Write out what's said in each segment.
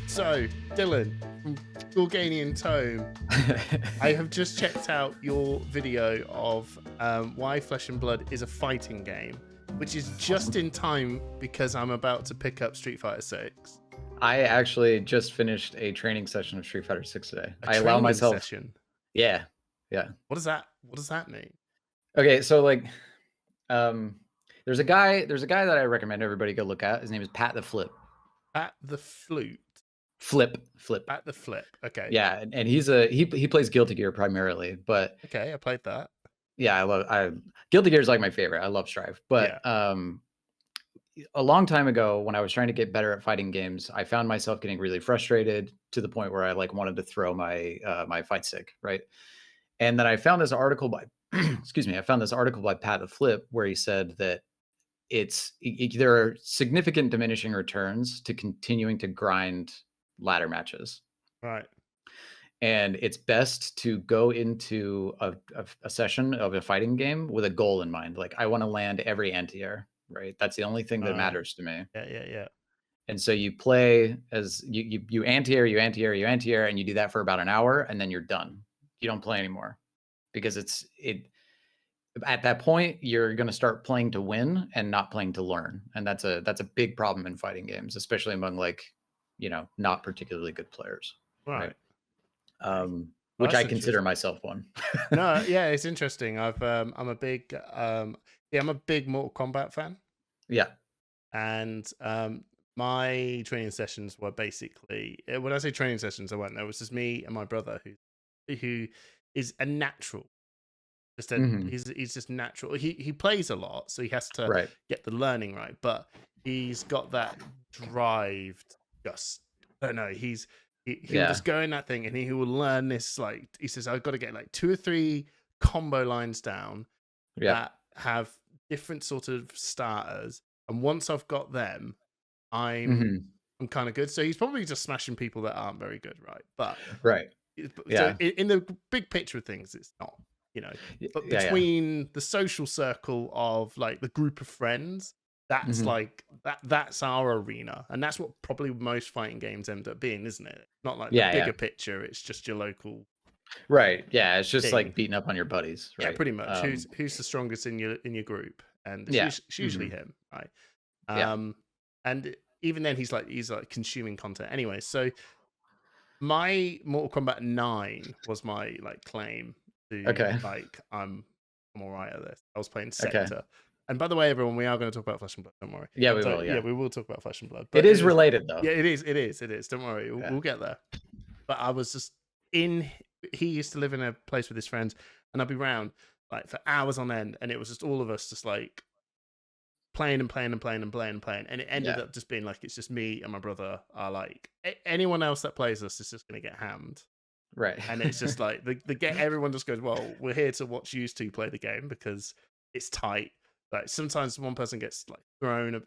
So, Dylan from Gorganian Tome, I have just checked out your video of why Flesh and Blood is a fighting game, which is just in time because I'm about to pick up Street Fighter 6. I actually just finished a training session of Street Fighter 6 today. A I allow myself. session. Yeah. What does that mean? Okay, so like, there's a guy that I recommend everybody go look at. His name is Pat the Flip. At the flute. Flip. At the flip. Okay. Yeah, and he plays Guilty Gear primarily, but okay, I played that. Yeah, Guilty Gear is like my favorite. I love Strive, but a long time ago when I was trying to get better at fighting games, I found myself getting really frustrated to the point where I like wanted to throw my my fight stick, right? And then I found this article by I found this article by Pat the Flip where he said that there are significant diminishing returns to continuing to grind ladder matches. Right. And it's best to go into a session of a fighting game with a goal in mind. Like, I want to land every anti-air, right? That's the only thing that matters to me. Yeah. And so you play as you anti-air, and you do that for about an hour, and then you're done. You don't play anymore because at that point you're going to start playing to win and not playing to learn. And that's a big problem in fighting games, especially among like, not particularly good players. Right. Which I consider myself one. No, yeah, it's interesting. I'm a big Mortal Kombat fan. Yeah. And my training sessions were basically, when I say training sessions, there was just me and my brother who is a natural. He's just natural. He plays a lot, so he has to get the learning right, but he's got that drive. Just I don't know. He will just go in that thing and he will learn this. Like he says, I've got to get like 2 or 3 combo lines down that have different sort of starters, and once I've got them, I'm kind of good. So he's probably just smashing people that aren't very good, right? But so in the big picture of things, it's not. But between the social circle of like the group of friends, that's like that's our arena, and that's what probably most fighting games end up being, isn't it? Not like the bigger picture, it's just your local it's just like beating up on your buddies, right? Yeah, pretty much. Who's the strongest in your group, and it's usually him, right? And even then he's like consuming content anyway. So my Mortal Kombat 9 was my like claim to like I'm all right at this. I was playing Sector. And by the way, everyone, we are going to talk about Flesh and Blood. Don't worry. Yeah, we will. Yeah, we will talk about Flesh and Blood. But it is related, though. Yeah, it is. Don't worry. We'll get there. But I was just he used to live in a place with his friends, and I'd be around like for hours on end, and it was just all of us just like playing, and it ended up just being like it's just me and my brother are like anyone else that plays us is just going to get hammed. Right. And it's just like everyone just goes, well, we're here to watch you two play the game because it's tight. Like sometimes one person gets like thrown,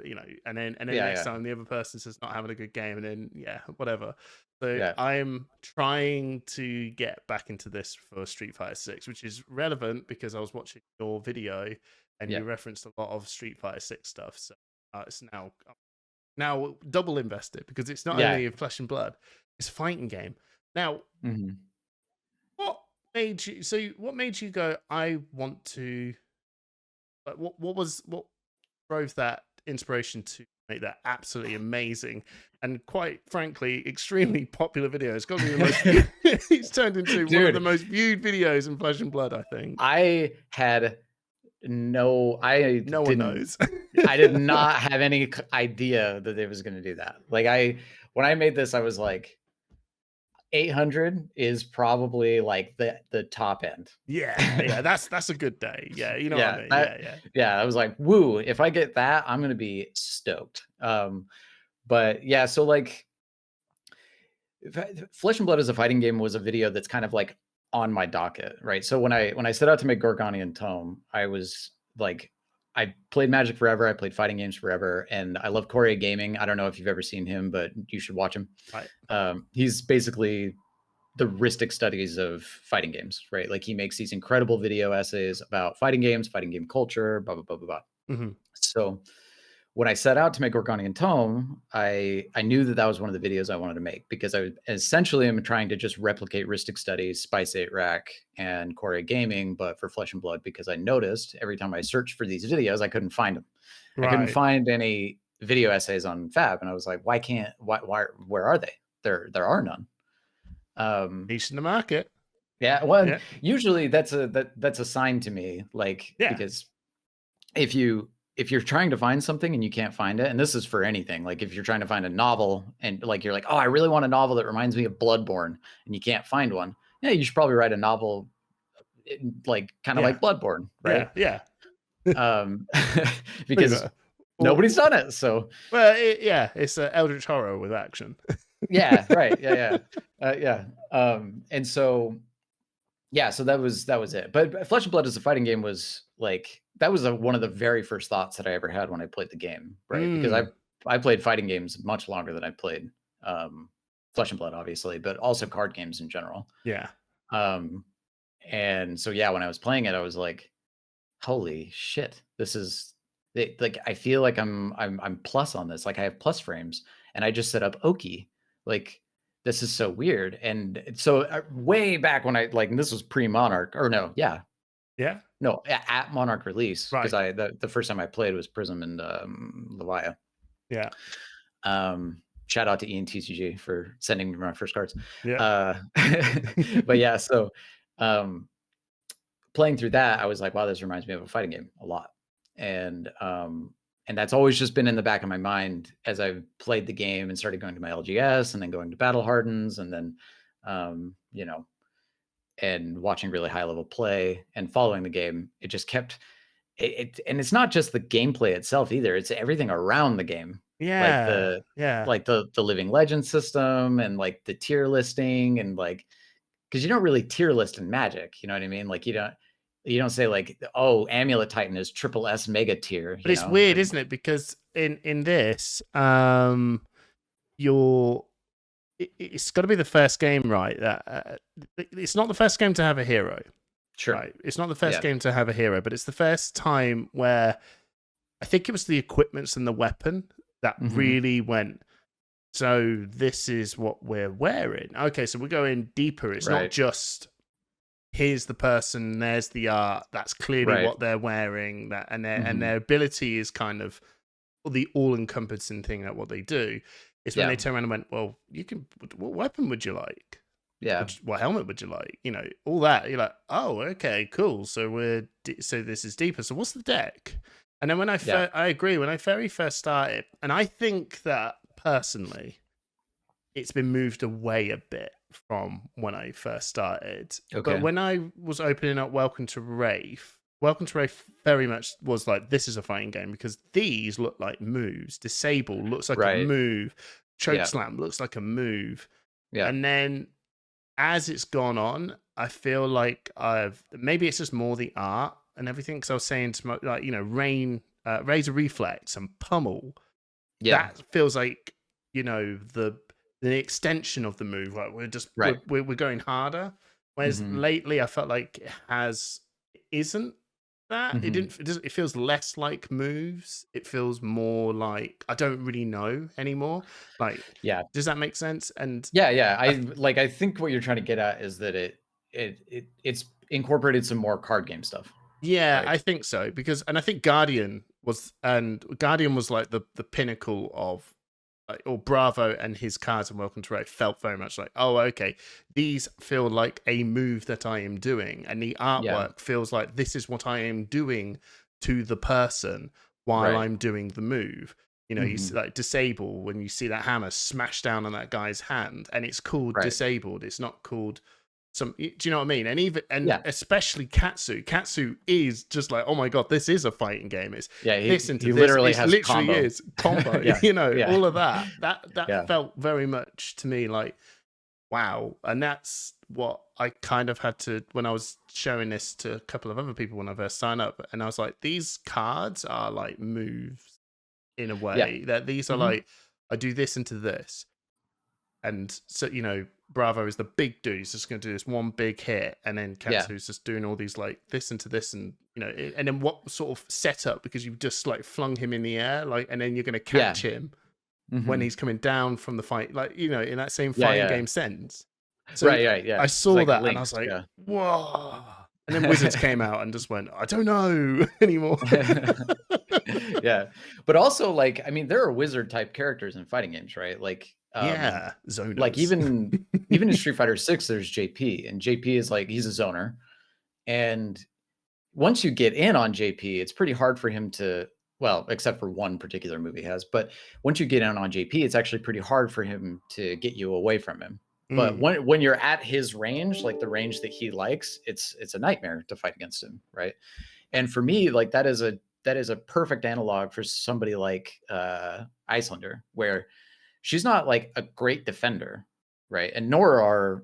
and then next time the other person's just not having a good game, and then whatever. So I'm trying to get back into this for Street Fighter 6, which is relevant because I was watching your video and you referenced a lot of Street Fighter 6 stuff. So it's now double invested because it's not only Flesh and Blood, it's a fighting game. Now, what made you go, I want to, like, what drove that inspiration to make that absolutely amazing and quite frankly extremely popular video? It's got to be the most it's turned into one of the most viewed videos in Flesh and Blood, I think. No one knows. I did not have any idea that it was going to do that. Like when I made this, I was like, 800 is probably like the top end. Yeah, that's a good day. Yeah, you know what I mean. Yeah, I was like, woo, if I get that, I'm gonna be stoked. But yeah, so like Flesh and Blood as a fighting game was a video that's kind of like on my docket, right? So when I set out to make Gorganian Tome, I was like, I played Magic forever. I played fighting games forever. And I love Corey Gaming. I don't know if you've ever seen him, but you should watch him. Right. He's basically the Ristic studies of fighting games, right? Like he makes these incredible video essays about fighting games, fighting game culture, blah, blah, blah, blah, blah. Mm-hmm. So when I set out to make Gorganian Tome, I knew that was one of the videos I wanted to make, because I essentially am trying to just replicate Ristic Studies, Spice 8 Rack, and Core 8 Gaming, but for Flesh and Blood, because I noticed every time I searched for these videos, I couldn't find them. I couldn't find any video essays on Fab, and I was like, why, where are they? There are none. Niche in the market. Yeah, well, usually that's a sign to me, like, because if you're trying to find something and you can't find it, and this is for anything, like if you're trying to find a novel and like you're like, oh, I really want a novel that reminds me of Bloodborne, and you can't find one, yeah, you should probably write a novel like kind of like Bloodborne, right? Yeah. Because nobody's done it. So well, it's an eldritch horror with action. Yeah, right. Yeah. And so so that was it. But Flesh and Blood as a fighting game was like, that was one of the very first thoughts that I ever had when I played the game, right? Because I played fighting games much longer than I played Flesh and Blood, obviously, but also card games in general. Yeah. And so when I was playing it, I was like, holy shit, this is like, I feel like I'm plus on this. Like, I have plus frames, and I just set up Oki. Like, this is so weird. And so way back when and this was pre-Monarch, or no, at Monarch release, because the first time I played was Prism and Levia. Yeah. Shout out to ENTCG for sending me my first cards. Yeah. But so playing through that, I was like, wow, this reminds me of a fighting game a lot. And that's always just been in the back of my mind as I've played the game and started going to my LGS and then going to Battle Hardens, and then, and watching really high level play and following the game. It just kept it. And it's not just the gameplay itself either. It's everything around the game. Yeah. Like the Living Legend system, and like the tier listing, and like, because you don't really tier list in Magic. You know what I mean? Like, you don't say like, oh, Amulet Titan is triple S mega tier. But it's weird, isn't it? Because in this, it's got to be the first game, right? That it's not the first game to have a hero. Sure. Right? It's not the first game to have a hero, but it's the first time where I think it was the equipments and the weapon that really went, so this is what we're wearing. Okay, so we're going deeper. It's not just, here's the person, there's the art, that's clearly what they're wearing, that and their ability is kind of the all-encompassing thing at what they do. Is when they turn around and went, well, what weapon would you like? Yeah. What helmet would you like? All that. You're like, oh, okay, cool. So so this is deeper. So what's the deck? And then when I agree, when I very first started, and I think that personally, it's been moved away a bit from when I first started. Okay. But when I was opening up Welcome to Wraith very much was like, this is a fighting game, because these look like moves. Disable looks like a move. Chokeslam looks like a move. Yeah. And then as it's gone on, I feel like maybe it's just more the art and everything. Because I was saying to Razor Reflex and Pummel. Yeah. That feels like, the extension of the move. Like we're going harder. Whereas lately I felt like it isn't that. It feels less like moves. It feels more like I don't really know anymore. Like, does that make sense? And I think what you're trying to get at is that it's incorporated some more card game stuff. Yeah, right? I think so, and I think Guardian was like the pinnacle of, or Bravo and his cards and Welcome to Wraith felt very much like, oh, okay, these feel like a move that I am doing, and the artwork feels like this is what I am doing to the person while I'm doing the move. You see, like Disable, when you see that hammer smash down on that guy's hand, and it's called Disabled. It's not called do you know what I mean? And especially Katsu is just like, oh my god, this is a fighting game. It's literally is combo. All of that felt very much to me like, wow. And that's what I kind of had to, when I was showing this to a couple of other people when I first signed up, and I was like, these cards are like moves in a way, that these are like, I do this into this. And so, Bravo is the big dude. He's just going to do this one big hit, and then Katsu's just doing all these like this into this, and and then what sort of setup, because you've just like flung him in the air, like, and then you're going to catch him when he's coming down from the fight, like, in that same fighting game sense. So right, yeah. I saw like that and I was like, whoa. And then Wizards came out and just went, I don't know anymore. Yeah. But also, like, I mean, there are wizard type characters in fighting games, right? Like, zoners. like even in Street Fighter 6, there's JP, and JP is like, he's a zoner. And once you get in on JP, it's pretty hard for him to, well, except for one particular move he has, but once you get in on JP, it's actually pretty hard for him to get you away from him. But when you're at his range, like the range that he likes, it's a nightmare to fight against him, right? And for me, like that is a perfect analog for somebody like Icelander, where she's not like a great defender, right? And nor are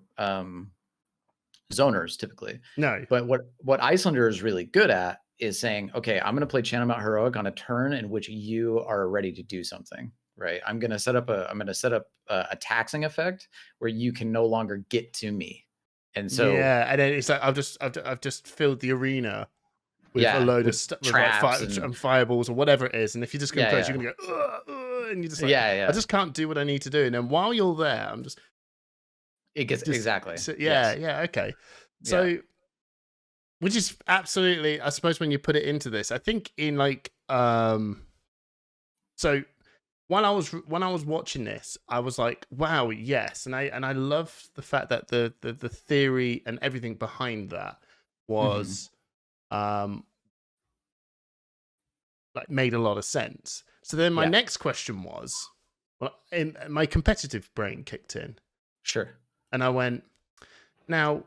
zoners typically. No. But what Icelander is really good at is saying, okay, I'm going to play Channel Mount Heroic on a turn in which you are ready to do something, right? I'm going to set up a taxing effect where you can no longer get to me. And so and then it's like I've just filled the arena with a load of stuff, traps and fireballs or whatever it is, and if you just go close, you're gonna go and you just like, I just can't do what I need to do. And then while you're there, I'm just exactly. So, okay. So, which is absolutely, I suppose, when you put it into this, I think in like so when I was watching this, I was like, wow, yes, and I love the fact that the theory and everything behind that was like made a lot of sense. So then my next question was, well, my competitive brain kicked in. Sure. And I went, now,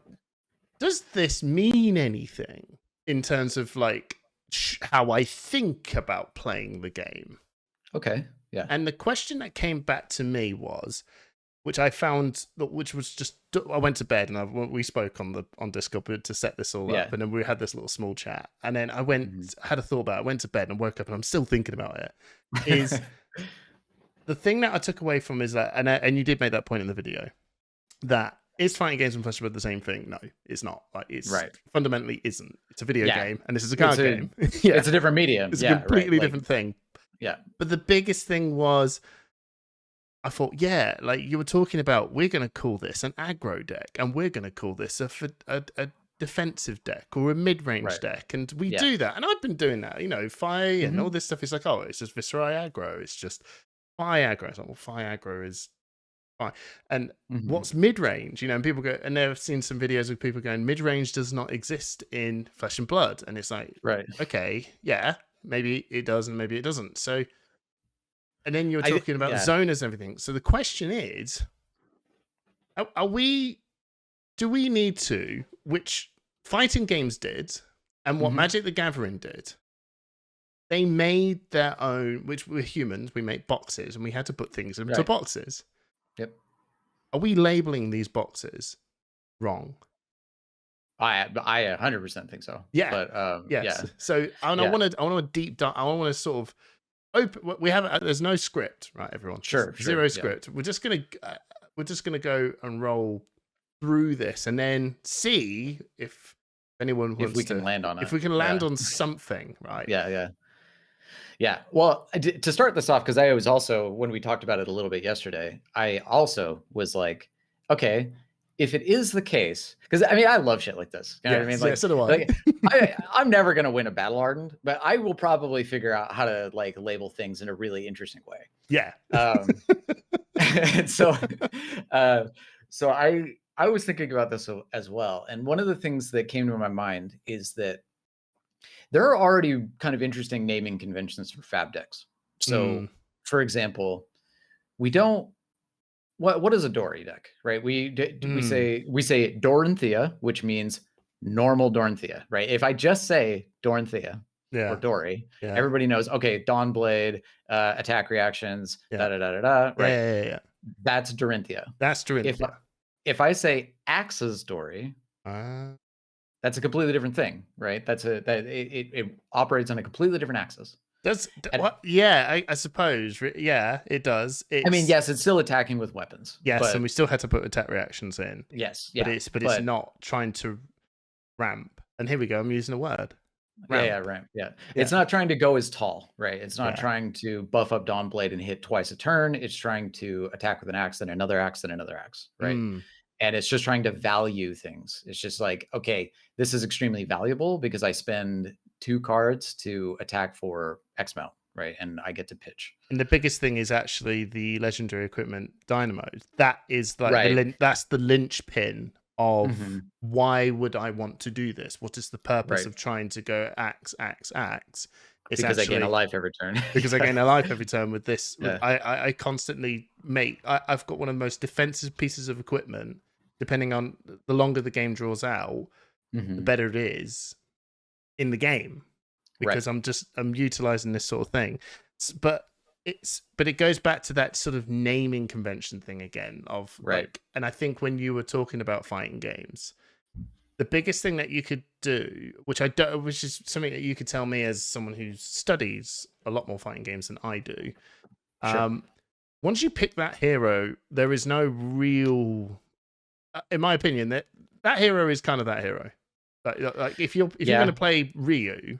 does this mean anything in terms of like how I think about playing the game? Okay. Yeah. And the question that came back to me was, which I found, which was just, I went to bed and we spoke on Discord to set this all up, and then we had this little small chat, and then I went, had a thought about it, went to bed and woke up and I'm still thinking about it. Is the thing that I took away from is that, and you did make that point in the video, that is fighting games and Flesh and Blood the same thing? No, it's not. Like, it's fundamentally isn't. It's a video game, and this is a card game. It's a different medium. It's a completely different thing. Yeah. But the biggest thing was, I thought, like you were talking about, we're going to call this an aggro deck, and we're going to call this a defensive deck or a mid-range deck, and we do that. And I've been doing that, Fi and all this stuff. It's like, oh, it's just Viserai aggro. It's just Fi aggro. It's like, well, Fi aggro is fine. And what's mid-range? And people go, and they've seen some videos of people going, mid-range does not exist in Flesh and Blood, and it's like, okay, yeah, maybe it does, and maybe it doesn't. So. And then you're talking about zoners and everything. So the question is, do we need to, which fighting games did, and what Magic the Gathering did, they made their own, which we're humans, we make boxes, and we had to put things into boxes. Yep. Are we labeling these boxes wrong? I 100% think so. Yeah. But yes. Yeah. So I want to deep dive. I want to sort of open. We have there's no script, right? Everyone. Sure. Zero script. We're just gonna go and roll through this, and then see if anyone wants can land on it. If we can land on something, right? Yeah. Well, to start this off, because I was also, when we talked about it a little bit yesterday, I also was like, okay, if it is the case, because I mean, I love shit like this. You know what I mean? Like, so do I. I'm never going to win a battle hardened, but I will probably figure out how to like label things in a really interesting way. Yeah. And so I was thinking about this as well. And one of the things that came to my mind is that there are already kind of interesting naming conventions for fab decks. So for example, we don't, what is a Dory deck, right? We say Doranthea, which means normal Doranthea, right? If I just say Doranthea or Dory, everybody knows, okay, Dawnblade, attack reactions, right? Yeah. That's Doranthea. That's Doranthea. If I say Axe's Dory, that's a completely different thing, right? It operates on a completely different axis. I suppose. Yeah, it does. I mean, yes, it's still attacking with weapons. Yes, and we still had to put attack reactions in. Yes, but it's not trying to ramp. And here we go. I'm using a word. ramp. Ramp. Yeah. Yeah. It's not trying to go as tall, right? It's not Yeah. trying to buff up Dawnblade and hit twice a turn. It's trying to attack with an axe, then another axe, then another axe, right? And it's just trying to value things. It's just like, okay, this is extremely valuable because I spend 2 cards to attack for X amount, right? And I get to pitch. And the biggest thing is actually the legendary equipment dynamo. That is like Right. that's the linchpin of Mhm. why would I want to do this? What is the purpose Right. of trying to go axe, axe, axe? It's Because I gain a actually life every turn. because I gain a life every turn with this. Yeah. I constantly I've got one of the most defensive pieces of equipment. Depending on the longer the game draws out, the better it is in the game, because Right. I'm utilizing this sort of thing. But it goes back to that sort of naming convention thing again of Right. like, and I think when you were talking about fighting games, the biggest thing that you could do, which is something that you could tell me as someone who studies a lot more fighting games than I do. Sure. Once you pick that hero, there is no real, in my opinion, that hero is kind of that hero. Like if you're going to play Ryu,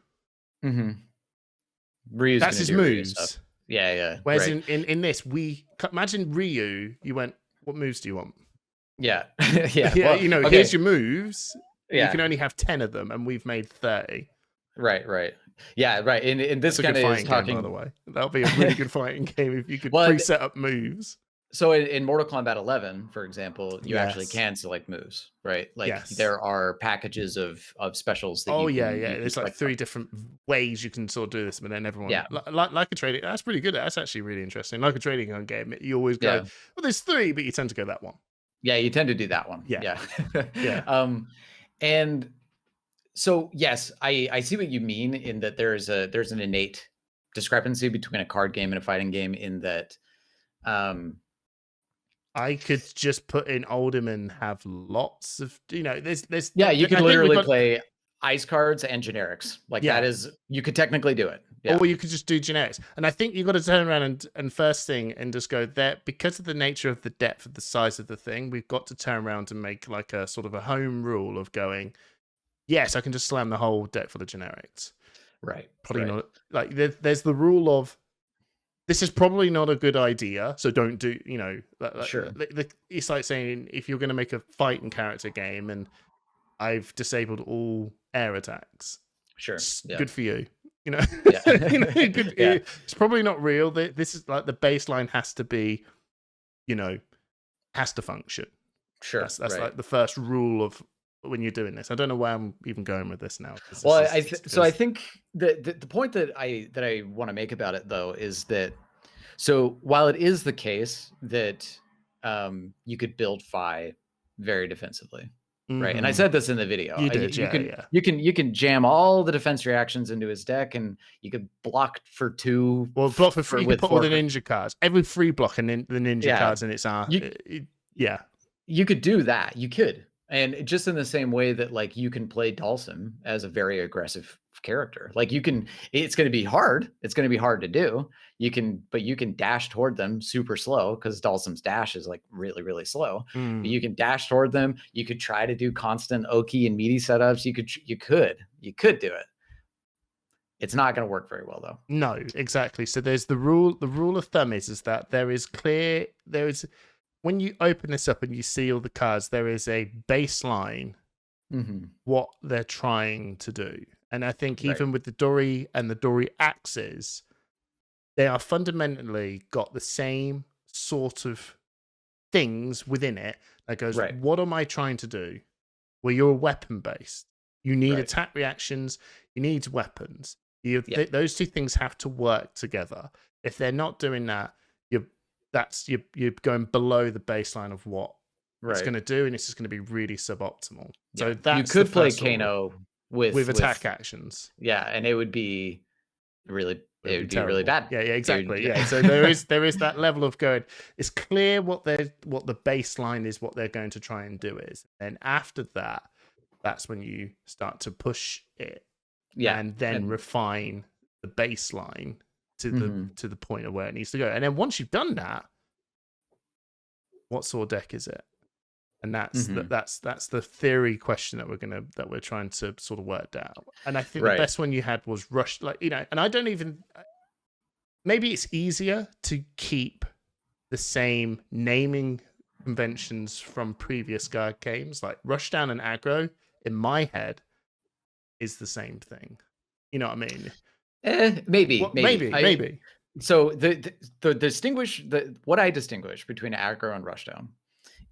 Ryu's that's gonna his do Ryu stuff. moves. Yeah. Whereas Right. in this, we imagine Ryu. You went, what moves do you want? Yeah. Yeah. Yeah, Well, okay. here's your moves. You can Yeah. only have 10 of them, and we've made 30. Right. Yeah, right. And this That's a kind good of is fighting game, by the talking. way. That'll be a really good fighting game if you could Well, preset up moves. so in Mortal Kombat 11, for example, you actually Yes. can select moves, right? Like Yes. there are packages of specials that Oh you yeah, can, yeah. you can There's like select 3 from. different ways you can sort of do this, but then everyone Yeah. like a trading. That's pretty good. That's actually really interesting. Like a trading card game, you always go, Yeah. well, there's 3, but you tend to go that one. Yeah, you tend to do that one. Yeah. Yeah. And so yes, I see what you mean in that there's an innate discrepancy between a card game and a fighting game in that I could just put in Oldham and have lots of, there's yeah, you could I think we've literally got, play ice cards and generics. Like yeah. that is, you could technically do it. Yeah. Or you could just do generics. And I think you've got to turn around and first thing and just go there, because of the nature of the depth of the size of the thing, we've got to turn around and make like a sort of a home rule of going, yes, I can just slam the whole deck full of generics. Right. Probably not. Like there's the rule of, this is probably not a good idea, so don't do, Sure. It's like saying, if you're going to make a fighting character game and I've disabled all air attacks, Sure. Yeah. good for you. Yeah. It's probably not real. This is like the baseline has to be, has to function. Sure. That's like the first rule of when you're doing this. I don't know where I'm even going with this now. Well, I think the point that I want to make about it though is that, so while it is the case that you could build Fi very defensively, right? And I said this in the video. You did, you can jam all the defense reactions into his deck, and you could block for 2. Well, block for 3. You can put all the ninja cards. Every free block and the ninja cards in its arm. You could do that. You could. And just in the same way that like you can play Dalsum as a very aggressive character. Like it's going to be hard. It's going to be hard to do. But you can dash toward them super slow because Dalsum's dash is like really, really slow. But you can dash toward them. You could try to do constant Oki and meaty setups. You could do it. It's not going to work very well though. No, exactly. So there's the rule of thumb is that when you open this up and you see all the cards, there is a baseline what they're trying to do. And I think even with the Dori and the Dori axes, they are fundamentally got the same sort of things within it that goes, what am I trying to do? Well, you're weapon based. You need attack reactions. You need weapons. Those 2 things have to work together. If they're not doing that, you're going below the baseline of what it's going to do, and it's just going to be really suboptimal. So that's, you could play Kano with attack actions. Yeah, and it would be really really bad. Yeah, exactly. Yeah. So there is that level of going, it's clear what the baseline is, what they're going to try and do is. And after that, that's when you start to push it. Yeah. And then refine the baseline to the point of where it needs to go. And then once you've done that, what sort of deck is it? And that's that's the theory question that we're trying to sort of work out. And I think the best one you had was Rush, like, you know, and I don't even, maybe it's easier to keep the same naming conventions from previous guard games, like Rushdown and Aggro in my head is the same thing. You know what I mean? Maybe. So what I distinguish between Aggro and Rushdown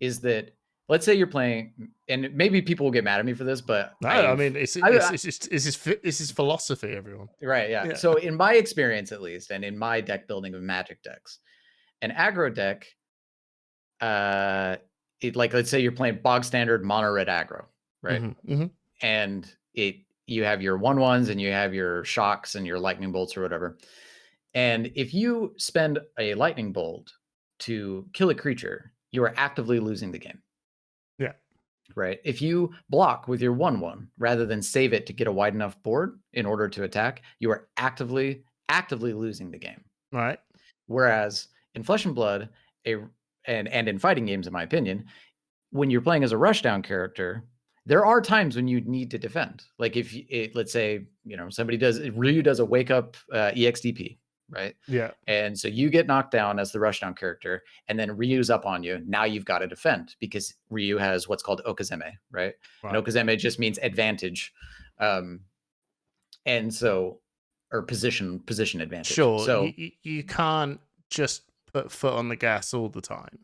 is that, let's say you're playing, and maybe people will get mad at me for this, but no, I mean, it's his philosophy, everyone. Right, yeah. So in my experience, at least, and in my deck building of Magic decks, an aggro deck, like, let's say you're playing bog standard mono red aggro, right? And you have your 1/1s and you have your shocks and your lightning bolts or whatever. And if you spend a lightning bolt to kill a creature, you are actively losing the game. Yeah. Right. If you block with your 1/1 rather than save it to get a wide enough board in order to attack, you are actively losing the game. Right. Whereas in Flesh and Blood, and in fighting games, in my opinion, when you're playing as a rushdown character, there are times when you need to defend. Like if let's say, you know, Ryu does a wake up EXDP, right? Yeah. And so you get knocked down as the rushdown character, and then Ryu's up on you. Now you've got to defend because Ryu has what's called Okazeme, right? And Okazeme just means advantage. And so, or position advantage. Sure. So you can't just put foot on the gas all the time.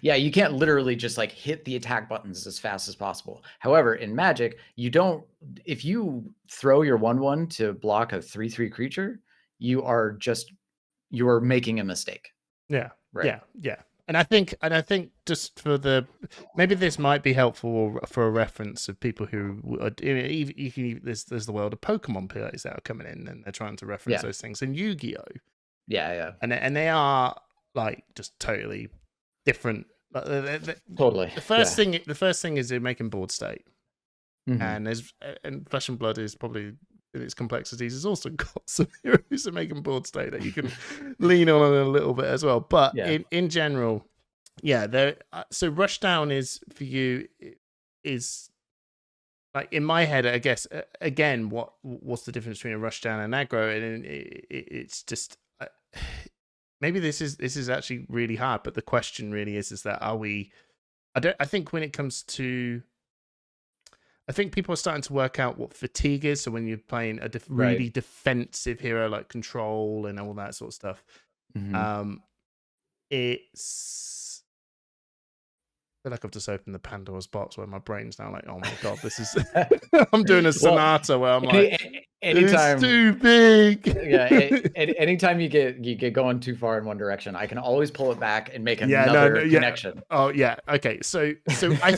Yeah, you can't literally just like hit the attack buttons as fast as possible. However, in Magic, if you throw your 1/1 to block a 3/3 creature, you are making a mistake. Yeah. Right. Yeah. And I think just for maybe this might be helpful for a reference of people who are, there's the world of Pokemon players that are coming in and they're trying to reference those things, and Yu-Gi-Oh. Yeah. And they are like just totally different. Totally. The first thing is they're making board state, and Flesh and Blood is probably, in its complexities, has also got some heroes that make them board state that you can lean on a little bit as well. But in general, so Rushdown is for you is like, in my head, I guess, again, what's the difference between a Rushdown and aggro? And it's just maybe this is actually really hard, but the question really is that I think when it comes to, I think people are starting to work out what fatigue is. So when you're playing a really defensive hero like Control and all that sort of stuff, it's, I feel like I've just opened the Pandora's box where my brain's now like, oh my god, this is I'm doing a sonata where I'm like, anytime, it's too big. Anytime you get going too far in one direction, I can always pull it back and make another connection. Oh yeah, okay. So I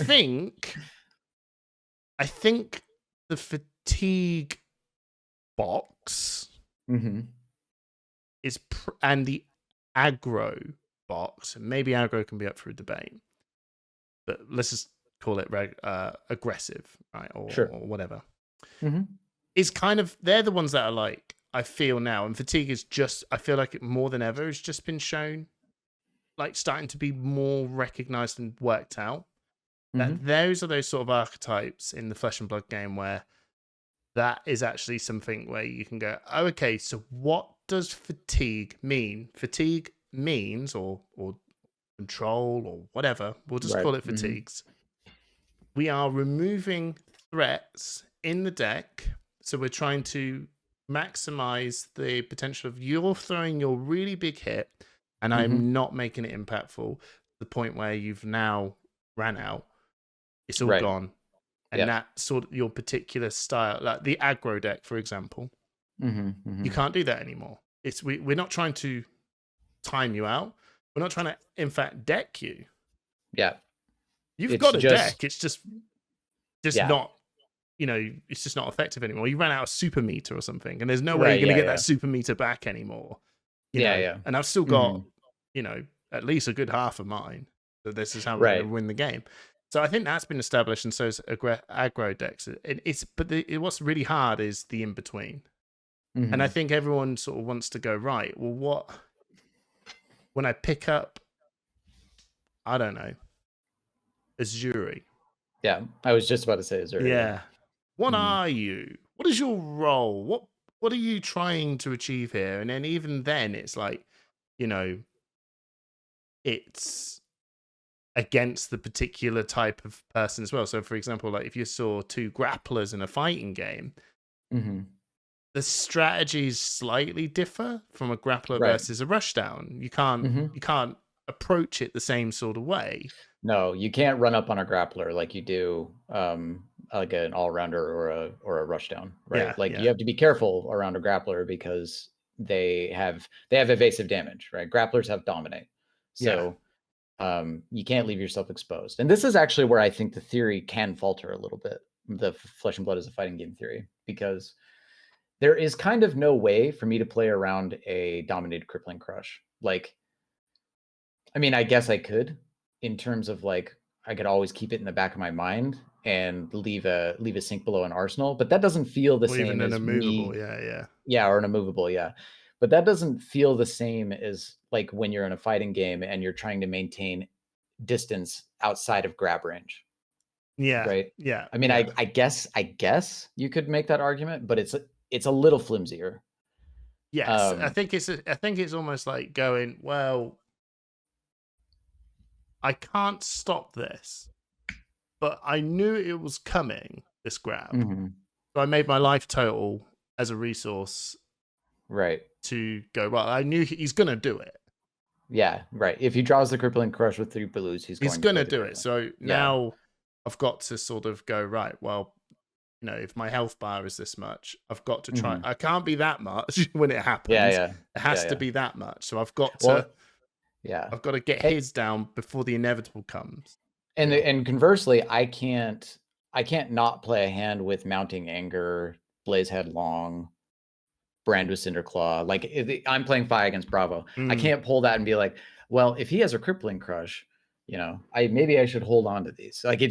think the fatigue box is and the aggro box, and maybe aggro can be up for a debate, but let's just call it aggressive, right? Or whatever. Is kind of, they're the ones that are like, I feel now, and fatigue is just, I feel like it more than ever has just been shown, like starting to be more recognized and worked out. That those are those sort of archetypes in the Flesh and Blood game where that is actually something where you can go, oh, okay, so what does fatigue mean? Fatigue means, or control or whatever, we'll just call it fatigues. We are removing threats in the deck, so we're trying to maximize the potential of you're throwing your really big hit and I'm not making it impactful to the point where you've now ran out. It's all gone. And that sort of your particular style, like the aggro deck, for example, you can't do that anymore. We're not trying to time you out. We're not trying to, in fact, deck you. Yeah. You've got a deck. It's just not, it's just not effective anymore. You ran out of super meter or something, and there's no way you're going to get that super meter back anymore. You know? And I've still got, at least a good half of mine. So this is how we're going to win the game. So I think that's been established, and so is aggro decks. What's really hard is the in-between. And I think everyone sort of wants to go, right, well, when I pick up, I don't know, Azuri. Yeah, I was just about to say Azuri. Yeah. What Mhm. are you? What is your role? What are you trying to achieve here? And then even then, it's like, you know, it's against the particular type of person as well. So, for example, like if you saw two grapplers in a fighting game, Mhm. the strategies slightly differ from a grappler Right. versus a rushdown. You Mhm. can't approach it the same sort of way. No, you can't run up on a grappler like you do, like an all-rounder or a rushdown, right? Yeah, Like, yeah, you have to be careful around a grappler because they have evasive damage, right? Grapplers have dominate. yeah. So, you can't leave yourself exposed. And this is actually where I think the theory can falter a little bit, the Flesh and Blood as a fighting game theory, because there is kind of no way for me to play around a dominated crippling crush. Like, I mean, I guess I could, in terms of like I could always keep it in the back of my mind and leave a sink below an arsenal, but that doesn't feel the Or even same an as immovable. me. Yeah, yeah. Yeah, or an immovable, yeah. But that doesn't feel the same as like when you're in a fighting game and you're trying to maintain distance outside of grab range, Yeah, right? yeah, I mean, yeah. I guess you could make that argument, but it's a little flimsier. Yes, I Um, think it's almost like going, well, I can't stop this, but I knew it was coming, this grab. mhm, So I made my life total as a resource right. to go, well, I knew he's going to do it. Yeah, right. If he draws the crippling crush with 3 blues, he's He's going to going play to the do it. crippling. So Yeah. now I've got to sort of go, right, well, you know, if my health bar is this much, I've got to try. Mhm. I can't be that much when it Yeah, happens. yeah. It has Yeah, to yeah. be that much. So I've got Well, to yeah. get And his down before the inevitable comes. and conversely, I can't not play a hand with Mounting Anger, Blaze Headlong, Brand with Cinderclaw. Like, I'm playing Fi against Bravo. I Mm, can't pull that and be like, well, if he has a crippling crush, maybe I should hold on to these. Like, it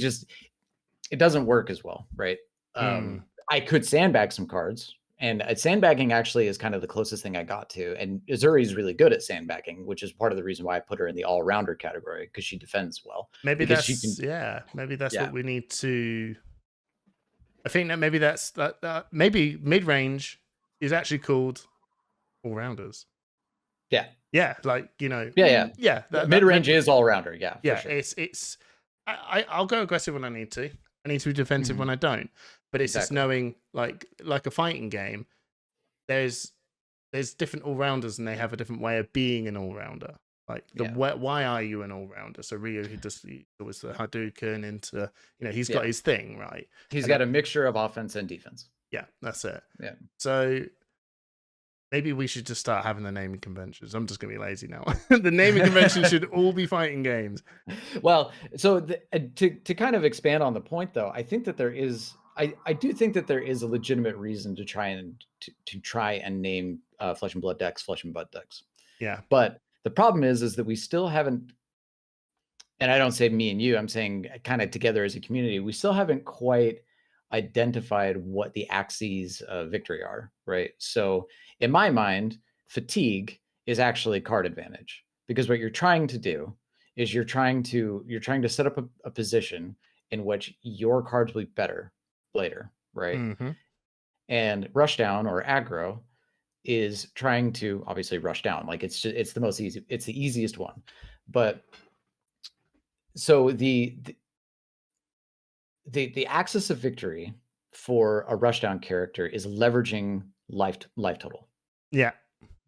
doesn't work as well, right? mm. I could sandbag some cards, and sandbagging actually is kind of the closest thing I got to. And Azuri is really good at sandbagging, which is part of the reason why I put her in the all-rounder category, because she defends well. Maybe Because she can, maybe that's yeah, what we need to. I think that maybe that maybe mid range is actually called all rounders. yeah, Yeah, like yeah. yeah. Mid range is all-rounder, yeah, for Yeah, sure. it's. I'll go aggressive when I need to. I need to be defensive Mhm. when I don't. But it's just Exactly. knowing, like a fighting game. There's different all rounders, and they have a different way of being an all rounder. Like Yeah, why are you an all rounder? So Ryu, he does always the Hadouken into he's got yeah. his thing right, He's and got a mixture of offense and defense. yeah, that's it. Yeah. So maybe we should just start having the naming conventions. I'm just gonna be lazy now. The naming convention should all be fighting games. Well, so to kind of expand on the point, though, I think that there is, I do think that there is a legitimate reason to try and name Flesh and Blood decks Flesh and Blood decks. Yeah. But the problem is that we still haven't, and I don't say me and you, I'm saying kind of together as a community, we still haven't quite identified what the axes of victory are, right? So in my mind, fatigue is actually card advantage, because what you're trying to do is you're trying to set up a position in which your cards will be better later, right? Mm-hmm. And rushdown or aggro is trying to obviously rush down. Like, it's the easiest one. But so the axis of victory for a rushdown character is leveraging life total, Yeah.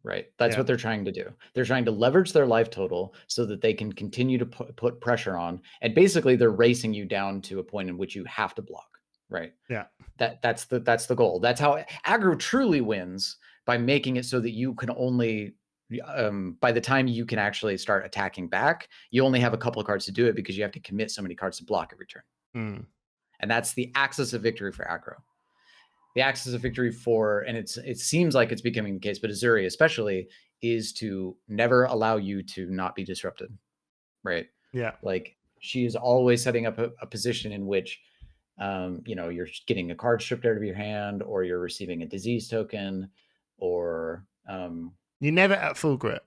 right? That's Yeah. what they're trying to do. They're trying to leverage their life total so that they can continue to put pressure on, and basically they're racing you down to a point in which you have to block, right? Yeah. That's the goal. That's how aggro truly wins, by making it so that you can only, by the time you can actually start attacking back, you only have a couple of cards to do it, because you have to commit so many cards to block every turn. Mm. And that's the axis of victory for aggro. The axis of victory for, and it seems like it's becoming the case, but Azuri especially, is to never allow you to not be disrupted, right? Yeah. Like, she is always setting up a position in which, you're getting a card stripped out of your hand, or you're receiving a disease token, or You're never at full grip.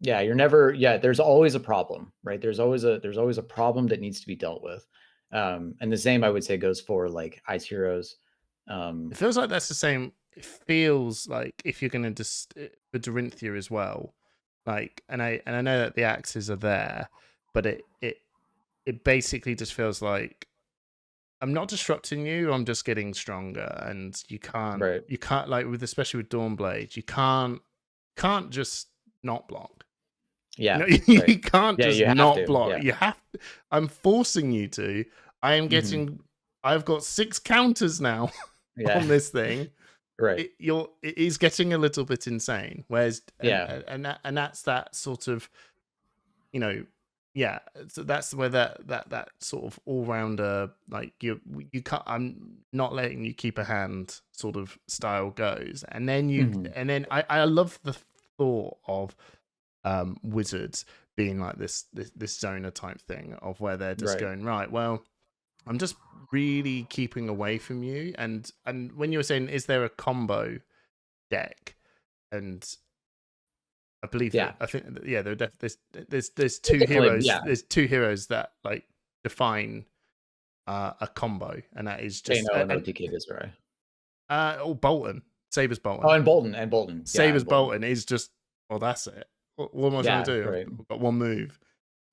Yeah, you're never. Yeah, there's always a problem, right? There's always a problem that needs to be dealt with. And the same I would say goes for like Ice Heroes. It feels like that's the same. It feels like if you're going to just for Dorinthia as well, like, and I know that the axes are there, but it basically just feels like I'm not disrupting you. I'm just getting stronger, and you can't Right. like with especially with Dawnblade, you can't just not block. Yeah. You know, Right. you can't Yeah, just you have not to. block. Yeah. You have. I'm forcing you to. I am getting. I've got 6 counters now Yeah. on this thing. Right. It is getting a little bit insane. Whereas, and that's that sort of, you know, yeah. So that's where that sort of all rounder, like you can't. I'm not letting you keep a hand sort of style goes, and then and then I love the thought of wizards being like this zoner type thing of where they're just going, right, well, I'm just really keeping away from you. And when you were saying, is there a combo deck? And I believe I think there's two heroes. Yeah. There's 2 heroes that like define a combo, and that is just and OTK Viserai. Bolton. Saber's Bolton. Oh, and Bolton. Saber's Bolton is just, well, that's it. What am I trying to do? Right. I've got one move.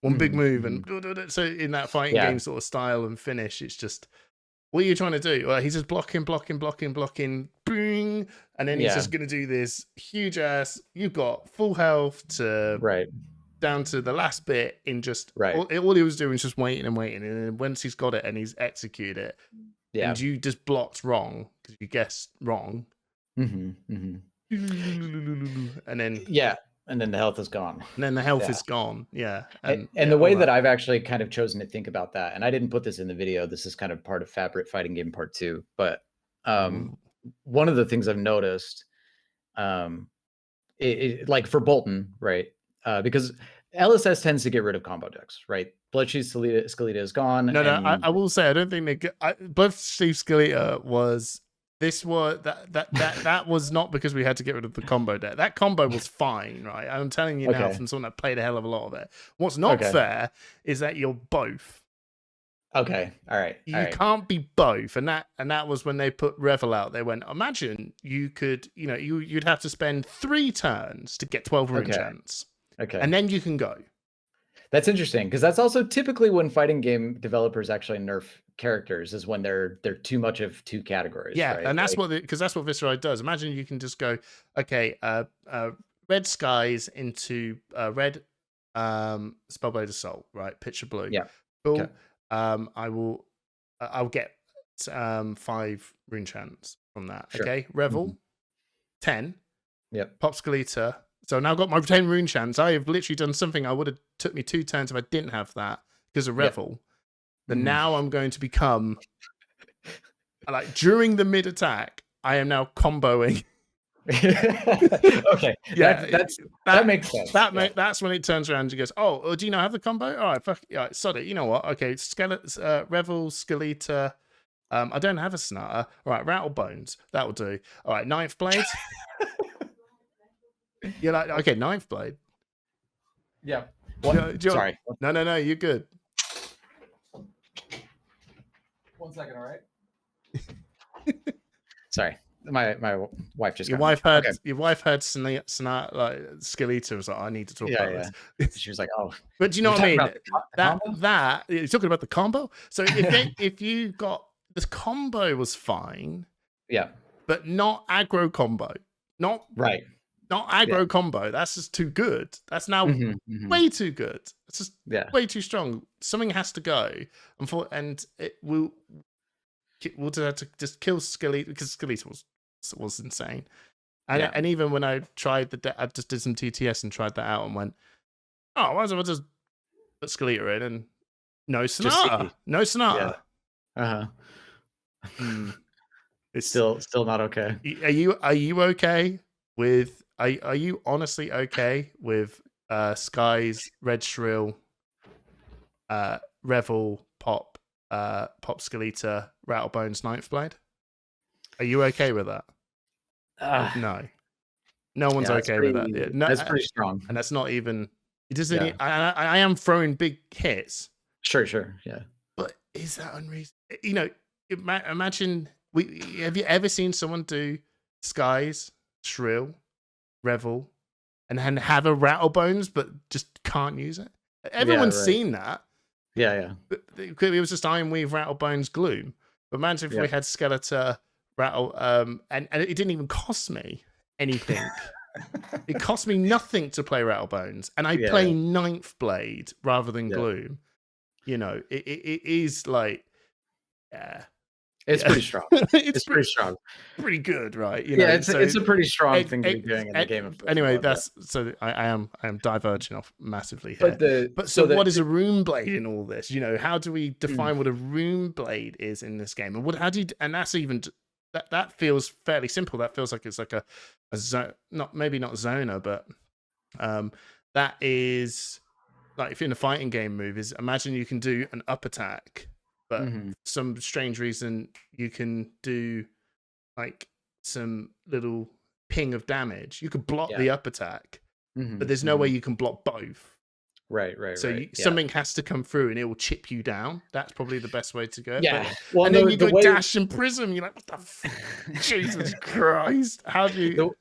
One big move, and so in that fighting game sort of style and finish, it's just, what are you trying to do? Well, he's just blocking, bing, and then he's just going to do this huge ass. You've got full health to down to the last bit in just all he was doing was just waiting, and then once he's got it and he's executed it, and you just blocked wrong because you guessed wrong, and then and then the health is gone. And then the health is gone. Yeah. And the way that I've actually kind of chosen to think about that, and I didn't put this in the video, this is kind of part of Fabric Fighting Game Part 2, but one of the things I've noticed, like for Bolton, right? Because LSS tends to get rid of combo decks, right? Bloodsheath Skeleta is gone. No, I will say, I don't think Bloodsheath Skeleta was... This was that was not because we had to get rid of the combo deck. That combo was fine, right? I'm telling you now from someone that played a hell of a lot of it. What's not fair is that you're both. Okay, all right. You can't be both, and that was when they put Revel out. They went, imagine you could, you'd have to spend 3 turns to get 12 rune chance. Okay, and then you can go. That's interesting, because that's also typically when fighting game developers actually nerf characters, is when they're too much of 2 categories. Yeah, right? and that's because that's what Viserai does. Imagine you can just go, okay, red skies into red Spellblade Assault, right? Picture blue. Yeah. Cool. Okay. I'll get 5 rune chance from that. Sure. Okay. Revel 10. Yep. Pop Skeleta. So now I've got my 10 rune chance. I have literally done something I would have took me 2 turns if I didn't have that because of Revel. Then now I'm going to become like during the mid attack, I am now comboing. Okay. Yeah, that makes sense. That's when it turns around and goes, oh, do you not have the combo? All right, fuck yeah, sod it. You know what? Okay, Revel, Skeleta. I don't have a Sonata. All right, Rattle Bones. That will do. All right, Ninth Blade. You're like, okay, Ninth Blade. Yeah. Sorry. No, you're good. 1 second, all right? Sorry. My wife just your wife heard Sonata, like Skeleta was like, I need to talk about this. She was like, oh. But do you know what I mean? That you're talking about the combo. So if you got this combo was fine. Yeah. But not aggro combo. Not aggro combo. That's just too good. That's now way too good. It's just way too strong. Something has to go. And we'll just have to just kill Skeleta, because Skeleta was insane. And even when I tried I just did some TTS and tried that out and went, oh, why don't I just put Skeleta in and no Sonata. No Sonata. Yeah. It's still not okay. Are you okay with are you honestly okay with Sky's Red Shrill, Revel, Pop Skeleta, Rattlebones, Ninth Blade? Are you okay with that? No. No one's Yeah, okay with that. Yeah, no, that's pretty strong. and that's not even. It doesn't. Yeah. I am throwing big hits. Sure. Yeah. But is that unreasonable? You know, imagine have you ever seen someone do Skies, Shrill, Revel, and then have a Rattlebones, but just can't use it? Everyone's seen that. Yeah. It was just Ironweave, Rattlebones, Gloom. But imagine if we had Skeletor, Rattle, and it didn't even cost me anything. It cost me nothing to play Rattlebones, and I play Ninth Blade rather than Gloom. You know, it is like, it's pretty strong. It's pretty strong. Pretty good, right? You know, know, it's a pretty strong thing to be doing in the game of anyway. That's so I am diverging off massively here. But so what is a Rune Blade in all this? You know, how do we define what a Rune Blade is in this game, and how do you? And that's even that feels fairly simple. That feels like it's like a zone, maybe not zoner, but that is like if you're in a fighting game movies. Imagine you can do an up attack, but for some strange reason you can do like some little ping of damage. You could block the up attack, but there's no way you can block both. Right. So something has to come through and it will chip you down. That's probably the best way to go. Yeah. Well, and then you go dash and prism. You're like, what the Jesus Christ? How do you...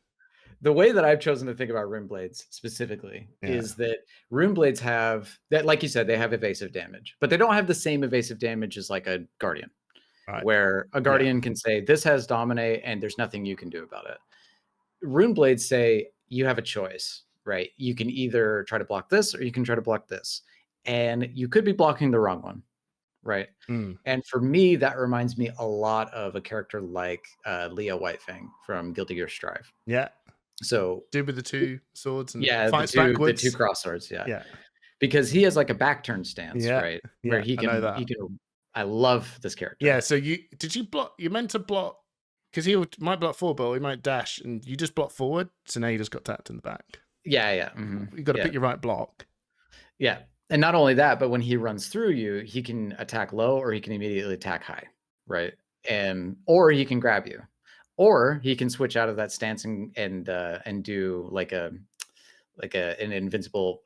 The way that I've chosen to think about Rune Blades specifically is that Rune Blades have that, like you said, they have evasive damage, but they don't have the same evasive damage as like a Guardian. Right. Where a Guardian can say, this has Dominate, and there's nothing you can do about it. Rune Blades say, you have a choice, right? You can either try to block this, or you can try to block this. And you could be blocking the wrong one, right? And for me, that reminds me a lot of a character like Leah Whitefang from Guilty Gear Strive. Yeah. So dude with the two swords and fights backwards. The two cross swords, yeah. Because he has like a back turn stance, right? Where he can I love this character. Yeah, so you block? You meant to block because he might block forward, but he might dash, and you just block forward. So now you just got tapped in the back. Yeah. You got to pick your right block. Yeah, and not only that, but when he runs through you, he can attack low, or he can immediately attack high, right? Or he can grab you, or he can switch out of that stance and do like an invincible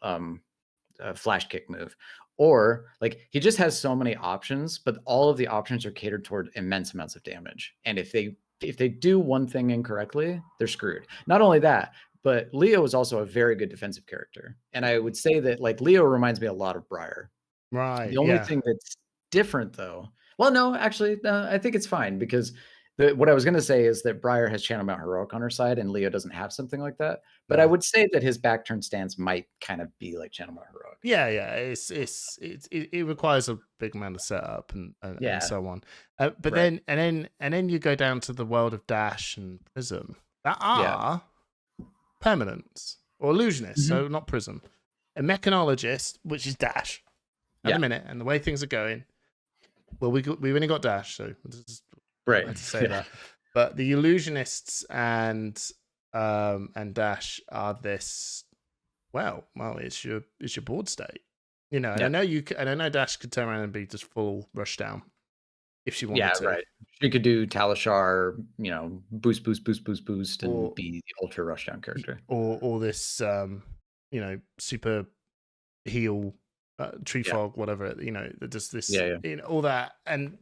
flash kick move. Or like he just has so many options, but all of the options are catered toward immense amounts of damage. And if they do one thing incorrectly, they're screwed. Not only that, but Leo is also a very good defensive character. And I would say that like Leo reminds me a lot of Briar. Right. The only thing that's different though, well, no, actually, I think it's fine because what I was going to say is that Briar has Channel Mount Heroic on her side and Leo doesn't have something like that. But I would say that his back turn stance might kind of be like Channel Mount Heroic. Yeah. It requires a big amount of setup and so on. But then you go down to the world of Dash and Prism that are permanents or illusionists, so not Prism. A mechanologist, which is Dash at the minute, and the way things are going. Well, we've only got Dash, so this is I had to say that. But the illusionists and Dash are this. Well, it's your board state, you know. And I know Dash could turn around and be just full rush down if she wanted to. Right. She could do Talishar, you know, boost, and be the ultra rush down character, or this, you know, super heal, tree fog, whatever. You know, just this, you know, all that, and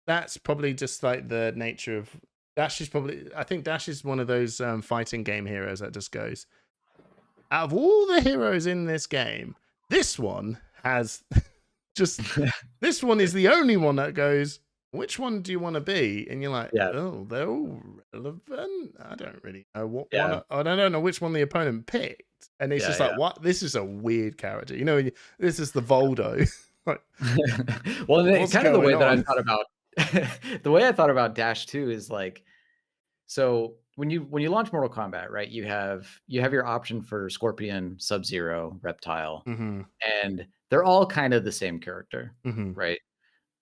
that's probably just like the nature of Dash. I think Dash is one of those fighting game heroes that just goes, out of all the heroes in this game, this one has just this one is the only one that goes, which one do you want to be? And you're like, oh, they're all relevant. I don't really know what one. I don't know which one the opponent picked. And it's just like, what? This is a weird character. You know, this is the Voldo. Like, well, kind of the way that I thought about the way I thought about Dash 2 is like, so when you launch Mortal Kombat, right, you have your option for Scorpion, Sub-Zero, Reptile, and they're all kind of the same character, right?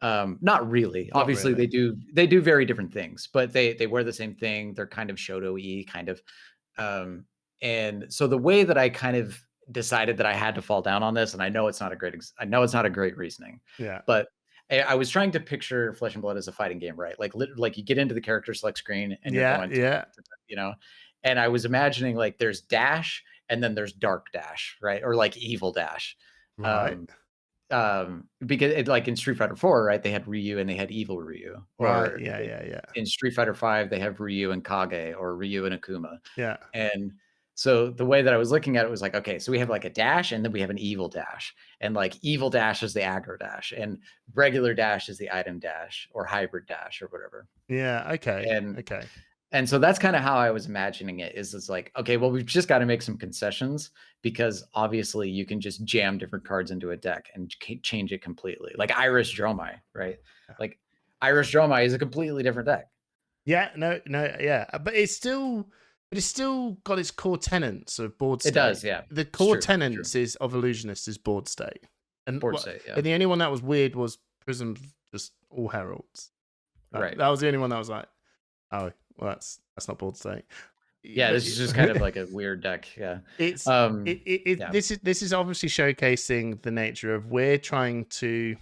Not really. Obviously, they do very different things, but they wear the same thing. They're kind of Shoto-y, kind of. And so the way that I kind of decided that I had to fall down on this, and I know it's not a great reasoning, but I was trying to picture Flesh and Blood as a fighting game, right? Like you get into the character select screen and you're going, you know, And I was imagining like there's dash and then there's dark dash, right? Or like evil dash. Right. Because it, like in Street Fighter 4, right? They had Ryu and they had evil Ryu. Right. Or Yeah. in Street Fighter 5, they have Ryu and Kage, or Ryu and Akuma. Yeah. And so the way that I was looking at it was like, okay, so we have like a dash and then we have an evil dash. And like evil dash is the aggro dash and regular dash is the item dash or hybrid dash or whatever. Yeah. Okay. And so that's kind of how I was imagining it, is it's like, okay, well, we've just got to make some concessions, because obviously you can just jam different cards into a deck and change it completely. Like Iris Dromai, right? Yeah. Like Iris Dromai is a completely different deck. Yeah, no, yeah. But it's still got its core tenets of board state. It does, yeah. The core tenets is of illusionists is board state. And board state, yeah. And the only one that was weird was Prism's just all heralds. Right. That was the only one that was like, oh, well, that's not board state. Yeah, this is just kind of like a weird deck. Yeah. It's yeah. This is obviously showcasing the nature of, we're trying to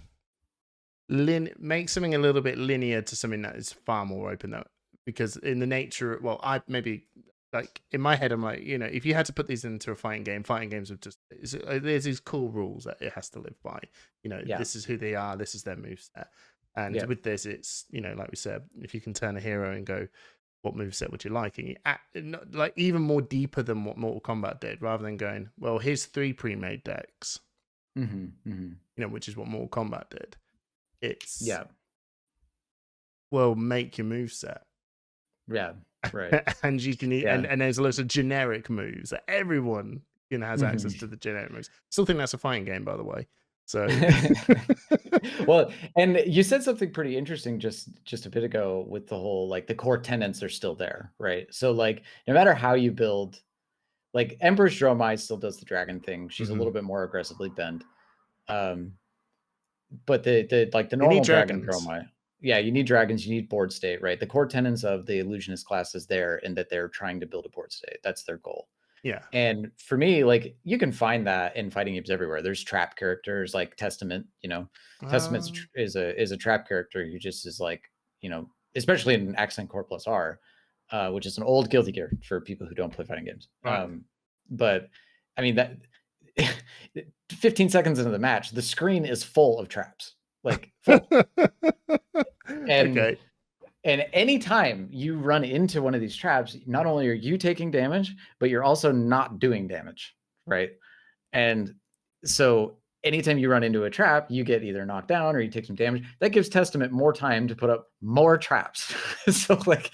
make something a little bit linear to something that is far more open, though, because in the nature, well, I maybe, like, in my head, I'm like, you know, if you had to put these into a fighting games have just, there's these cool rules that it has to live by. You know, this is who they are, this is their moveset. And with this, it's, you know, like we said, if you can turn a hero and go, what moveset would you like? And like even more deeper than what Mortal Kombat did, rather than going, well, here's 3 pre-made decks, you know, which is what Mortal Kombat did. It's well, make your moveset. Yeah, right. And you can and there's lots of generic moves that everyone, you know, has access to the generic moves. Still think that's a fighting game, by the way. So well, and you said something pretty interesting just a bit ago with the whole, like, the core tenets are still there, right? So like no matter how you build, like Empress Dromai still does the dragon thing. She's a little bit more aggressively bent. But the normal dragon Dromai, yeah, you need dragons, you need board state, right? The core tenets of the illusionist class is there, and that they're trying to build a board state. That's their goal. Yeah. And for me, like, you can find that in fighting games everywhere. There's trap characters like Testament, you know. Testament is a trap character who just is like, you know, especially in Accent Core Plus R, which is an old Guilty Gear for people who don't play fighting games. Right. But I mean, that 15 seconds into the match, the screen is full of traps, like full. And anytime you run into one of these traps, not only are you taking damage, but you're also not doing damage, right? And so anytime you run into a trap, you get either knocked down or you take some damage. That gives Testament more time to put up more traps. So like,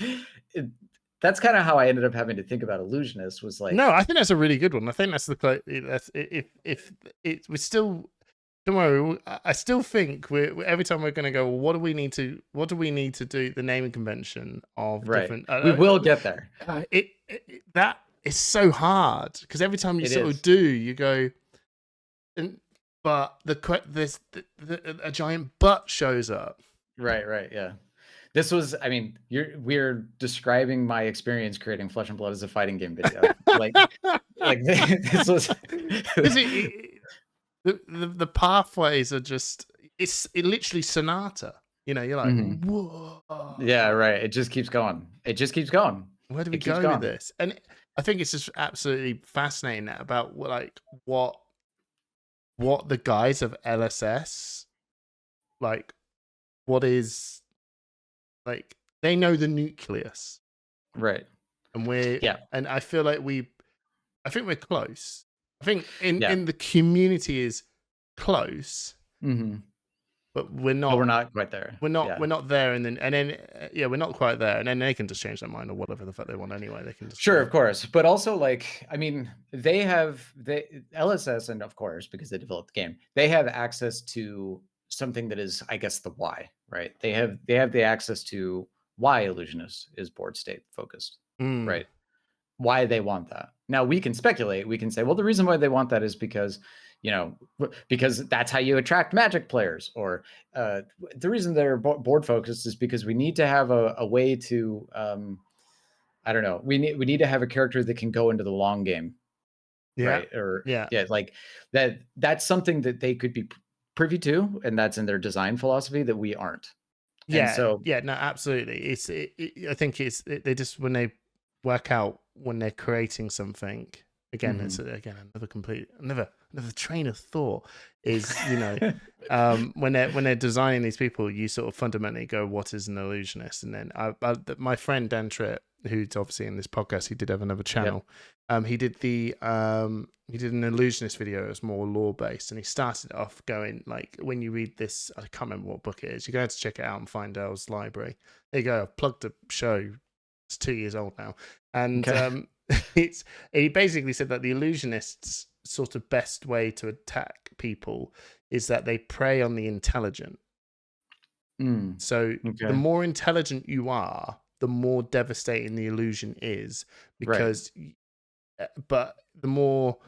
that's kind of how I ended up having to think about Illusionist, was like, no, I think that's a really good one. I think that's if we're still, don't worry, I still think we're every time we're going to go, well, what do we need to do, the naming convention of different, we will get there. That is so hard, because every time you you go, but a giant butt shows up. Right, yeah. This was, I mean, we're describing my experience creating Flesh and Blood as a fighting game video. like this was the pathways are just, it literally Sonata. You know, you're like, whoa. Yeah, right. It just keeps going. Where do we go with this? And I think it's just absolutely fascinating about what the guys of LSS, like, what is, like, they know the nucleus, right? And and I feel like I think we're close. I think in the community is close, but we're not. But we're not quite there. We're not there, and then we're not quite there, and then they can just change their mind or whatever the fuck they want anyway. They can just of course, but also, like, I mean, they LSS, and of course, because they developed the game, they have access to something that is, I guess, the why, right? They have the access to why Illusionist is board state focused, right? Why they want that. Now we can speculate. We can say, well, the reason why they want that is because, you know, because that's how you attract Magic players, or the reason they're board focused is because we need to have a way to, I don't know, we need to have a character that can go into the long game, right? Or like that's something that they could be privy to, and that's in their design philosophy that we aren't. No, absolutely. I think they just, when they work out when they're creating something. Again, it's Mhm. again another train of thought is, when they're designing these people, you sort of fundamentally go, what is an illusionist? And then my friend Dan Tripp, who's obviously in this podcast, he did have another channel. He did an illusionist video. It's more law based, and he started off going like, when you read this, I can't remember what book it is. You're going to check it out and find Dale's library. There you go. I've plugged a show. It's 2 years old now, and Okay. he basically said that the illusionists' sort of best way to attack people is that they prey on the intelligent. So the Okay. more intelligent you are, the more devastating the illusion is, Right. because but the more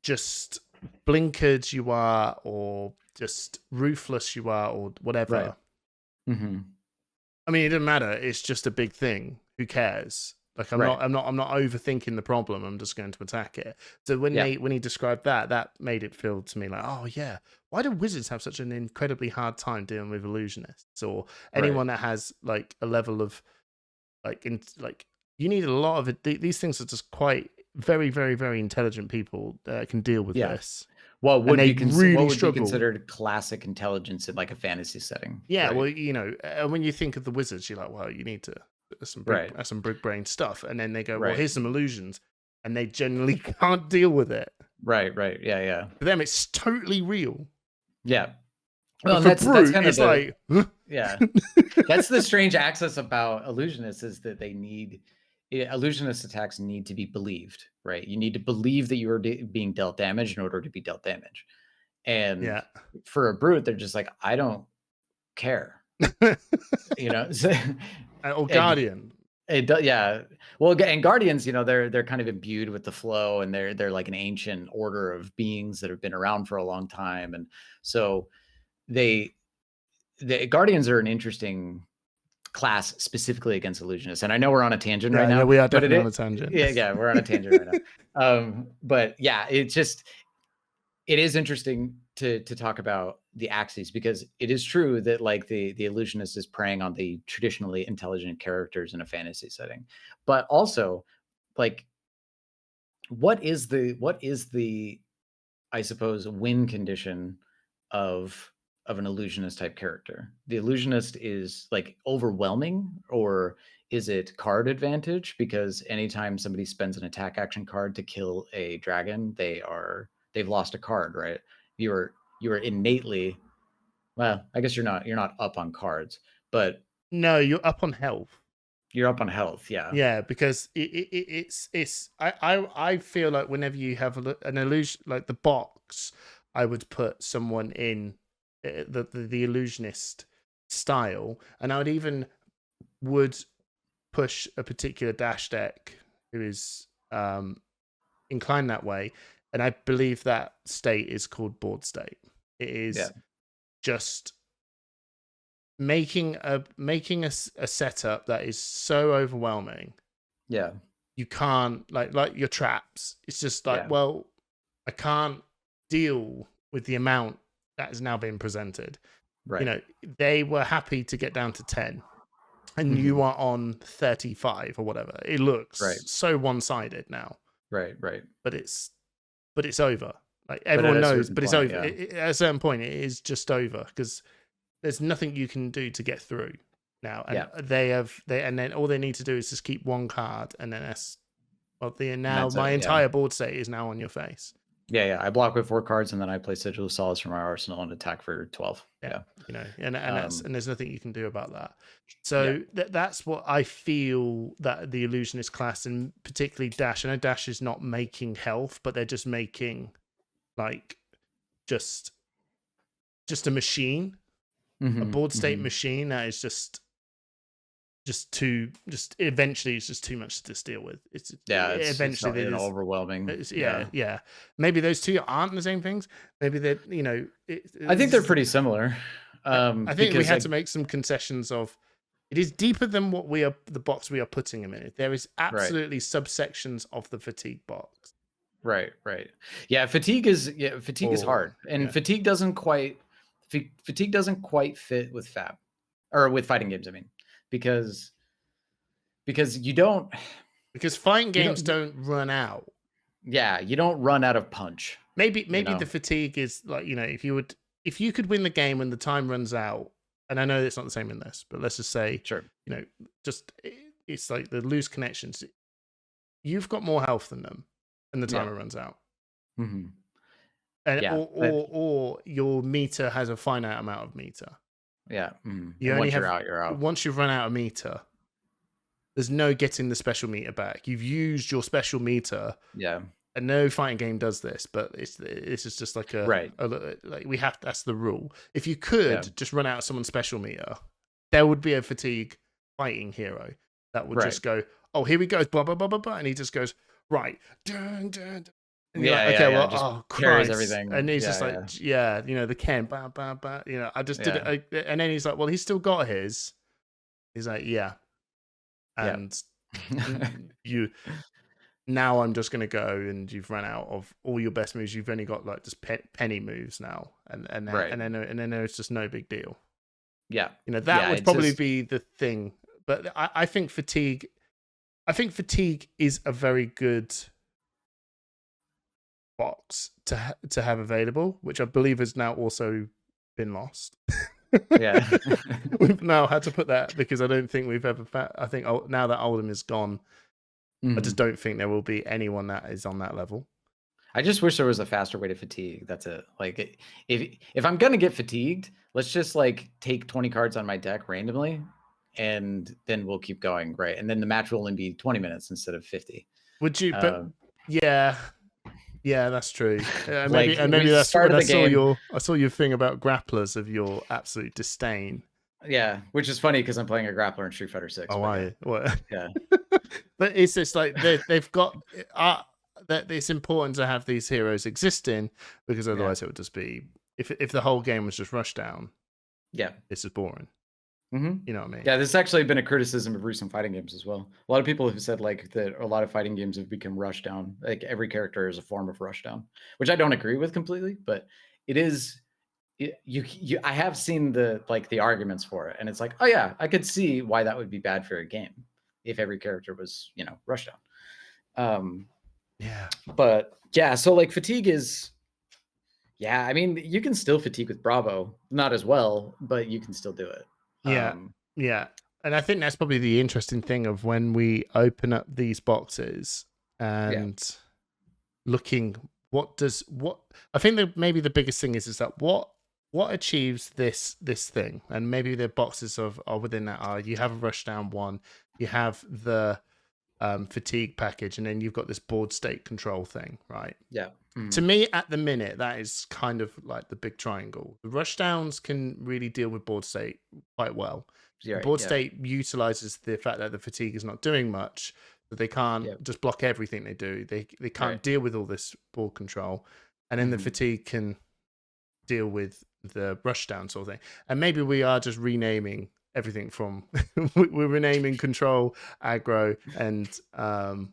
just blinkered you are, or just ruthless you are, or whatever. Right. Mm-hmm. I mean, it doesn't matter. It's just a big thing. Who cares? Like, I'm Right. not overthinking the problem. I'm just going to attack it. So when Yeah. he described that made it feel to me like, oh yeah, why do wizards have such an incredibly hard time dealing with illusionists, or anyone that has like a level of like you need a lot of it. These things are just quite very, very, very intelligent people that can deal with Yeah. this. What And would they be really what would be struggle. considered classic intelligence in like a fantasy setting? Yeah, Right. well, when you think of the wizards, you're like, well, you need to some big brain stuff, and then they go, well, Right. here's some illusions, and they generally can't deal with it. Right. Yeah. For them, it's totally real. Yeah. Well, But and for Brute, kind of it's like, huh? yeah. That's the strange axis about illusionists, is that illusionist attacks need to be believed, right? You need to believe that you are being dealt damage in order to be dealt damage. And for a Brute, they're just like, I don't care. Or Guardian. It does, yeah. Well, and Guardians, they're kind of imbued with the flow, and they're like an ancient order of beings that have been around for a long time, and so the Guardians are an interesting class specifically against illusionists. And I know we're on a tangent right now. Yeah, we are definitely on a tangent. Yeah, we're on a tangent right now. But yeah, it is interesting to talk about the axes, because it is true that like the illusionist is preying on the traditionally intelligent characters in a fantasy setting, but also like what is the I suppose win condition of an illusionist type character? The illusionist is like overwhelming, or is it card advantage? Because anytime somebody spends an attack action card to kill a dragon, they've lost a card, right? You are innately, well, I guess you're not up on cards, but no, you're up on health. You're up on health, yeah. Yeah, because I feel like whenever you have an illusion, like the box, I would put someone in the illusionist style, and I would push a particular dash deck who is inclined that way, and I believe that state is called board state. It is just making a setup that is so overwhelming. Yeah. You can't like your traps. It's just like, well, I can't deal with the amount that has now been presented. Right. They were happy to get down to 10, and you are on 35 or whatever. It looks so one-sided now. Right. But it's over. Like, everyone knows, but it's over. Yeah. At a certain point, it is just over, because there's nothing you can do to get through now. And and then all they need to do is just keep one card, and then my entire board state is now on your face. Yeah. I block with 4 cards, and then I play Sigil of Solace from my arsenal and attack for 12. Yeah. And there's nothing you can do about that. So that's what I feel that the illusionist class, and particularly Dash. I know Dash is not making health, but they're just making like just a machine, a board state machine that is just eventually it's just too much to deal with. It's eventually it's overwhelming. Yeah. Maybe those two aren't the same things. Maybe they're I think they're pretty similar. I think we had to make some concessions of it is deeper than what the box we are putting them in. There is absolutely subsections of the fatigue box. Right. Yeah, fatigue is hard, and fatigue doesn't quite fit with Fab, or with fighting games. I mean, because you don't. because fighting You games don't. don't run out. Yeah, you don't run out of punch. Maybe You know? the fatigue is like, if you could win the game when the time runs out, and I know it's not the same in this, but let's just say, Sure. just it's like the loose connections. You've got more health than them, and the timer runs out. Mm-hmm. And Yeah, or your meter has a finite amount of meter. Yeah. You and only once have you're out, you're out. once you've run out of meter, there's no getting the special meter back. You've used your special meter. Yeah. And no fighting game does this, but this is just like like we have to, that's the rule. If you could just run out of someone's special meter, there would be a fatigue fighting hero that would just go, oh, here we go, blah blah blah blah blah, and he just goes right, dun, dun, dun. And you're like, okay, well, just oh carries Christ, everything, and he's just like, the Ken, bah, bah, bah, I just did it, and then he's like, well, he's still got his. He's like, yeah, and you. Now I'm just going to go, and you've run out of all your best moves. You've only got like just penny moves now, and then there's just no big deal. Yeah, that would probably be the thing. But I think fatigue. I think fatigue is a very good box to have available, which I believe has now also been lost. Yeah, we've now had to put that because I don't think we've ever. I think now that Oldham is gone. I just don't think there will be anyone that is on that level. I just wish there was a faster way to fatigue. That's it. Like if I'm gonna get fatigued, let's just like take 20 cards on my deck randomly, and then we'll keep going, right? And then the match will only be 20 minutes instead of 50. Would you? But yeah, that's true. Maybe that's what I saw. I saw your thing about grapplers of your absolute disdain. Yeah, which is funny because I'm playing a grappler in Street Fighter 6. Oh, are you? What? Yeah. But it's just like they've got that it's important to have these heroes existing because otherwise it would just be if the whole game was just rushdown. Yeah, this is boring. You know what I mean? Yeah, this has actually been a criticism of recent fighting games as well. A lot of people have said like that a lot of fighting games have become rushdown. Like every character is a form of rushdown, which I don't agree with completely, but it is. I have seen the arguments for it, and it's like, oh yeah, I could see why that would be bad for a game if every character was rushed down. But yeah, so like fatigue is, I mean, you can still fatigue with Bravo, not as well, but you can still do it. Yeah, and I think that's probably the interesting thing of when we open up these boxes and looking what I think that maybe the biggest thing is that what achieves this thing, and maybe the boxes are within that are you have a rushdown one, you have the fatigue package, and then you've got this board state control thing, right? Yeah. To me, at the minute, that is kind of like the big triangle. The rushdowns can really deal with board state quite well. Board state utilizes the fact that the fatigue is not doing much, that they can't just block everything they do. They can't deal with all this board control, and then the fatigue can deal with the rushdown sort of thing. And maybe we are just renaming everything from we're renaming control, aggro, and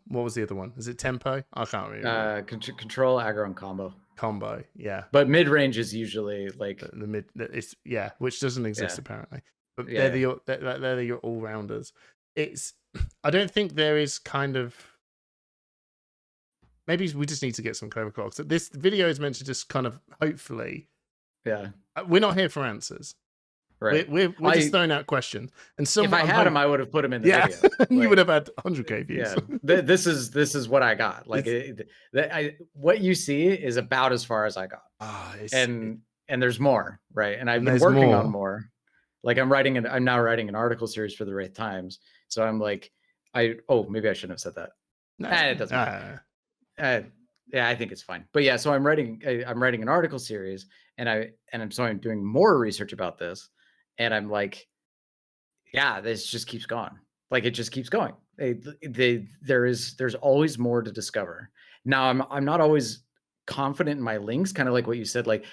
what was the other one? Is it tempo? I can't remember. Control, aggro, and combo. Yeah, but mid-range is usually like the mid. It's which doesn't exist apparently. But they're your all-rounders. I don't think there is kind of. Maybe we just need to get some clever clocks. This video is meant to just kind of hopefully. Yeah, we're not here for answers. Right, we're just throwing out questions. And if I had them, I would have put them in the video. You would have had 100K views. Yeah, this is what I got. Like what you see is about as far as I got. And there's more, right? And I've been working on more. Like I'm now writing an article series for the Wraith Times. So I'm like, maybe I shouldn't have said that. No, it doesn't matter. Yeah, I think it's fine. But yeah, so I'm writing an article series, and I'm doing more research about this, and I'm like, this just keeps going. Like it just keeps going. There's always more to discover. Now I'm not always confident in my links, kind of like what you said. Like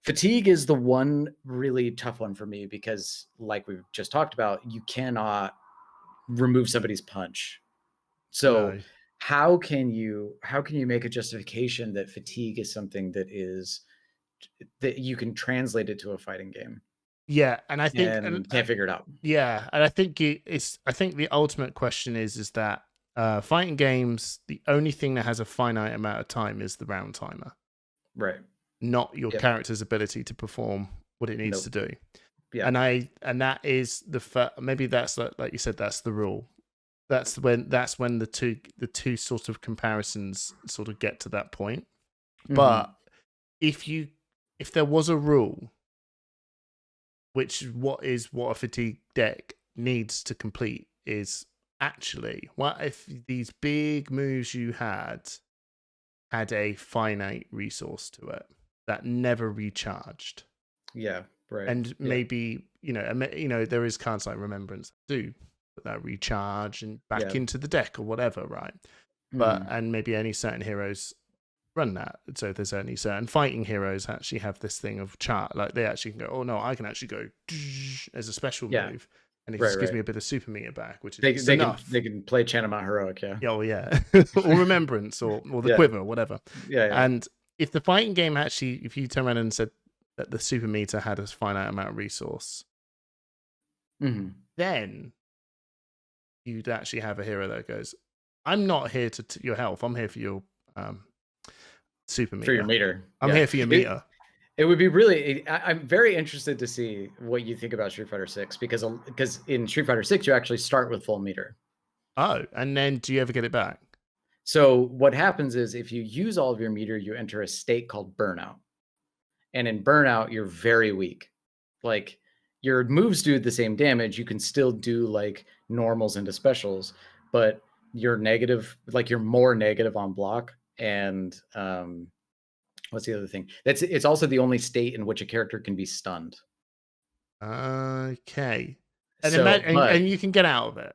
fatigue is the one really tough one for me because, like we've just talked about, you cannot remove somebody's punch. So. No. How can you make a justification that fatigue is something that you can translate it to a fighting game? Yeah, and I think can't figure it out. Yeah, and I think I think the ultimate question is that Fighting games, the only thing that has a finite amount of time is the round timer, Right. not your Yep. character's ability to perform what it needs to do. Yeah. And that is maybe that's like you said, that's the rule. That's when the two sort of comparisons sort of get to that point. But if there was a rule, which what a fatigue deck needs to complete is actually, what if these big moves you had a finite resource to it that never recharged? Yeah, right. And maybe there is cards like Remembrance do put that recharge and back into the deck or whatever, right? But and maybe only certain heroes run that. So there's only certain fighting heroes actually have this thing of chart, like they actually can go, oh no, I can actually go as a special move, and it just gives me a bit of super meter back, which is enough. They can play Chanamount Heroic, yeah. Oh yeah, or Remembrance, or the Quiver, or whatever. And if the fighting game actually, if you turn around and said that the super meter had a finite amount of resource, then you'd actually have a hero that goes, I'm not here to your health, I'm here for your super meter. For your meter. I'm here for your meter. It would be really, I'm very interested to see what you think about Street Fighter 6, because in Street Fighter 6 you actually start with full meter. Oh, and then do you ever get it back? So what happens is, if you use all of your meter, you enter a state called burnout. And in burnout, you're very weak. Like, your moves do the same damage. You can still do like normals into specials, but you're negative, like you're more negative on block. And what's the other thing? It's also the only state in which a character can be stunned. Okay. And and you can get out of it.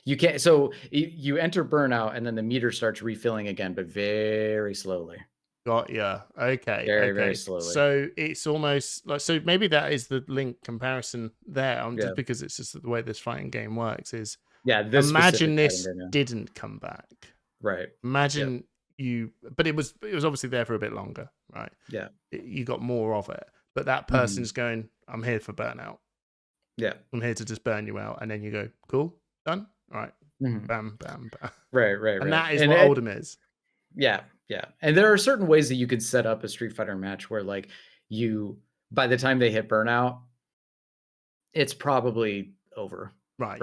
You can't. So you enter burnout, and then the meter starts refilling again, but very slowly. Got ya. Okay. Very slowly. So it's almost like, so maybe that is the link comparison there. Just because it's just the way this fighting game works is. Imagine this didn't come back. Right. Imagine but it was obviously there for a bit longer, right? Yeah. You got more of it, but that person's going, I'm here for burnout. Yeah. I'm here to just burn you out, and then you go, cool, done. All right. Bam, bam, bam. Right. And that is what Oldhim is. Yeah. And there are certain ways that you could set up a Street Fighter match where, like, by the time they hit burnout, it's probably over. Right.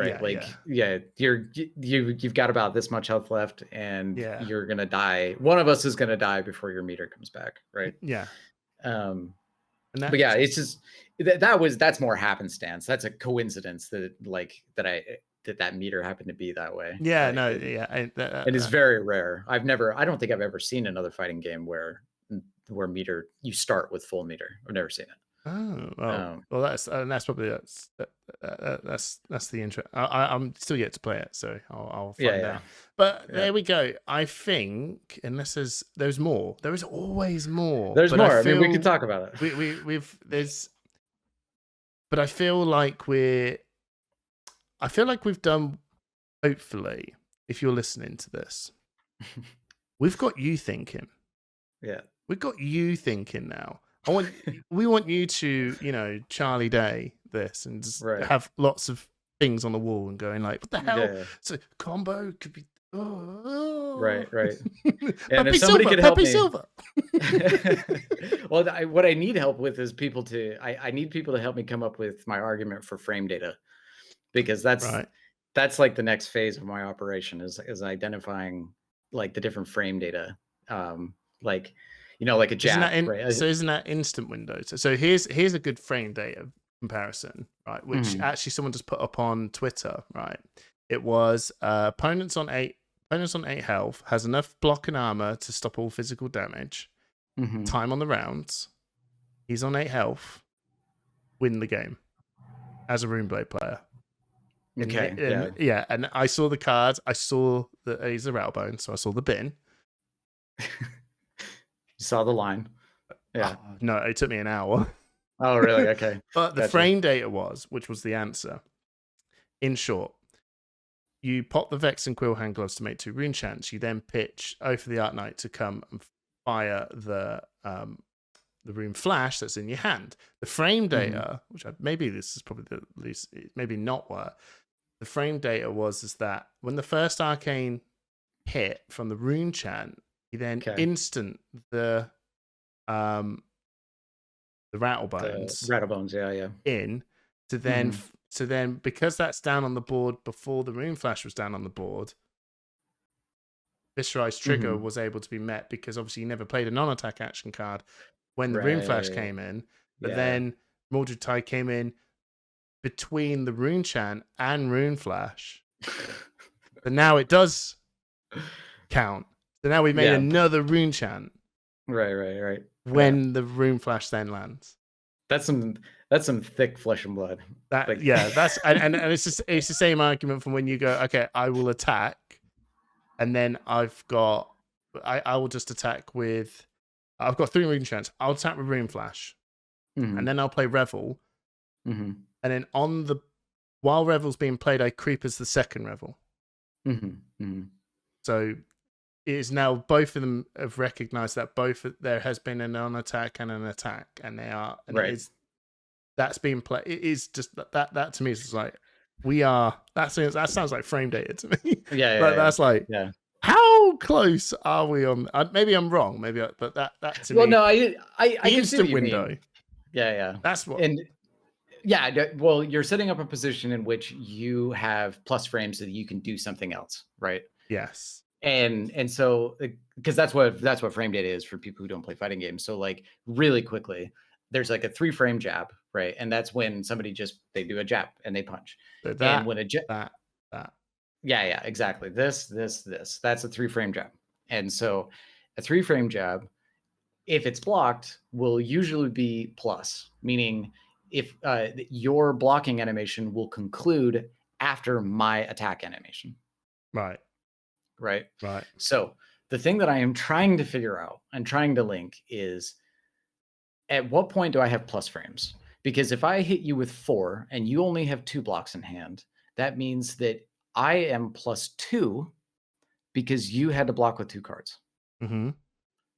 You've got about this much health left, and you're gonna die. One of us is gonna die before your meter comes back. Right. Yeah. But yeah, it's just that's more happenstance. That's a coincidence that meter happened to be that way. Yeah, right? no, yeah. And it's very rare. I don't think I've ever seen another fighting game where meter, you start with full meter. I've never seen it. Oh, well, that's probably that's the intro. I'm still yet to play it, so I'll find out. But there we go. I think, unless there's more, there is always more. There's more. I mean, we can talk about it. But I feel like we've done. Hopefully, if you're listening to this, we've got you thinking. Yeah, we've got you thinking now. We want you to, Charlie Day this and just have lots of things on the wall and going like, what the hell? Yeah. So combo could be right. And if somebody could help me. Well, what I need help with is I need people to help me come up with my argument for frame data, because that's like the next phase of my operation is identifying like the different frame data, like a jab. So isn't that instant windows? So here's a good frame data comparison, right? Which actually someone just put up on Twitter, right? It was opponents on 8 health, has enough block and armor to stop all physical damage. Time on the rounds. He's on 8 health. Win the game as a Runeblade player. Okay. And I saw the cards. I saw that he's a Railbone, so I saw the bin. You saw the line. Yeah. Oh, no, it took me an hour. Oh, really? Okay. But the frame data which was the answer. In short, you pop the Vex and Quill hand gloves to make 2 rune chants. You then pitch for the Arc Knight to come and fire the rune flash that's in your hand. The frame data, which maybe this is probably the least, maybe not where the frame data is that when the first arcane hit from the rune chant, he then instant the rattlebones. The rattlebones, yeah. In to then so then because that's down on the board before the rune flash was down on the board, Viscerai's trigger was able to be met because obviously he never played a non-attack action card when the rune flash came in, but then Mordred Tide came in between the rune chant and rune flash. But now it does count. So now we made another rune chant. Right. When the rune flash then lands. That's some thick flesh and blood. That's and it's the same argument from when you go, okay, I will attack, and then I will just attack with, I've got 3 rune chants. I'll attack with rune flash, and then I'll play Revel, and then while Revel's being played, I creep as the second Revel. So it is now both of them have recognized that there has been a non-attack and an attack, and they are that's being played. It is just that to me is like that sounds like frame data to me. That's like how close are we on? Maybe I'm wrong. But that to me. Well, no, I can see what you window. Mean. Yeah. That's what. And well, you're setting up a position in which you have plus frames so that you can do something else, right? Yes. And so because that's what frame data is for people who don't play fighting games. So like really quickly, there's like a 3-frame jab, right? And that's when somebody they do a jab and they punch. So and when a that. Yeah, exactly. This. That's a 3-frame jab. And so a 3-frame jab, if it's blocked, will usually be plus, meaning if your blocking animation will conclude after my attack animation. Right. So the thing that I am trying to figure out and trying to link is, at what point do I have plus frames? Because if I hit you with 4 and you only have 2 blocks in hand, that means that I am +2 because you had to block with 2 cards.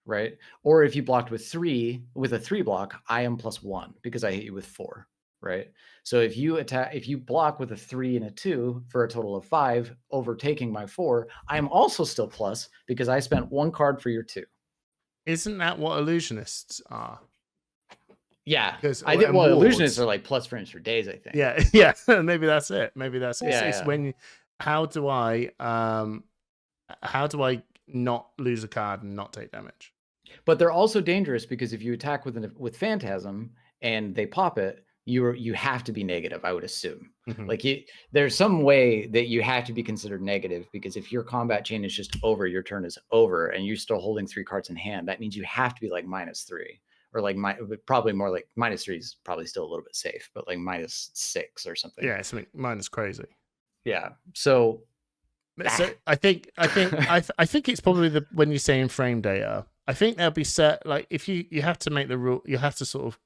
Right? Or if you blocked with a 3 block, I am +1 because I hit you with 4. Right? So if you block with a 3 and a 2 for a total of 5, overtaking my 4, I am also still plus because I spent 1 card for your 2. Isn't that what illusionists are? Yeah, illusionists are like plus frames for days, I think. Yeah. Maybe that's it. It's when how do I not lose a card and not take damage? But they're also dangerous because if you attack with Phantasm and they pop it, you have to be negative, I would assume. Like there's some way that you have to be considered negative, because if your combat chain is just over, your turn is over, and you're still holding 3 cards in hand, that means you have to be like -3, or like probably more like -3 is probably still a little bit safe, but like -6 or something. Yeah, something minus crazy. Yeah. So I think it's probably when you're saying frame data, I think there'll be set, like if you have to make the rule, you have to sort of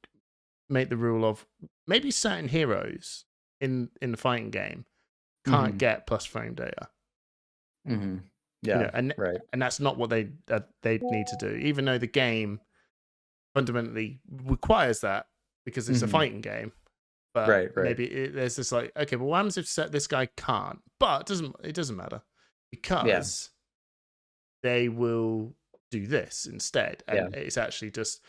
make the rule of maybe certain heroes in the fighting game can't get plus frame data. Yeah, and that's not what they need to do, even though the game fundamentally requires that because it's a fighting game. But maybe there's this like, okay, well, what happens if this guy can't? But it doesn't matter because they will do this instead, and it's actually just,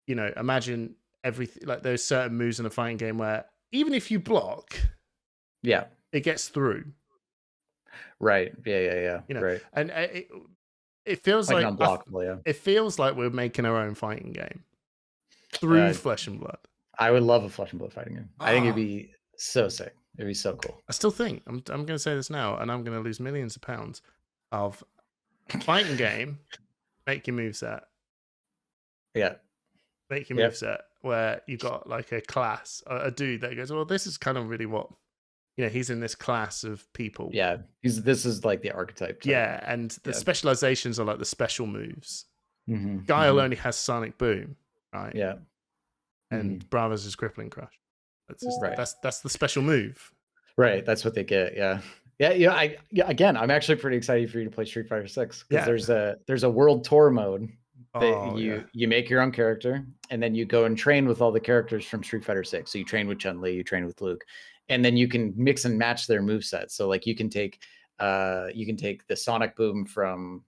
imagine everything, like there's certain moves in a fighting game where even if you block, it gets through. Right. Yeah. Right. And it feels like unblockable. It feels like we're making our own fighting game through Flesh and Blood. I would love a Flesh and Blood fighting game. I think it'd be so sick. It'd be so cool. I still think I'm going to say this now, and I'm going to lose millions of pounds of fighting game. Make your moveset. Yeah. Make your moveset where you got like a class, a dude that goes, well, this is kind of really what, he's in this class of people. Yeah. This is like the archetype type. Yeah. And the specializations are like the special moves. Guile only has Sonic Boom, right? Yeah. And Bravos is Crippling Crush. That's just, that's the special move. Right. That's what they get. Yeah. Again, I'm actually pretty excited for you to play Street Fighter 6 because there's a world tour mode Oh, yeah. You make your own character, and then you go and train with all the characters from Street Fighter 6. So you train with Chun-Li, you train with Luke, and then you can mix and match their movesets. So like you can take the Sonic Boom from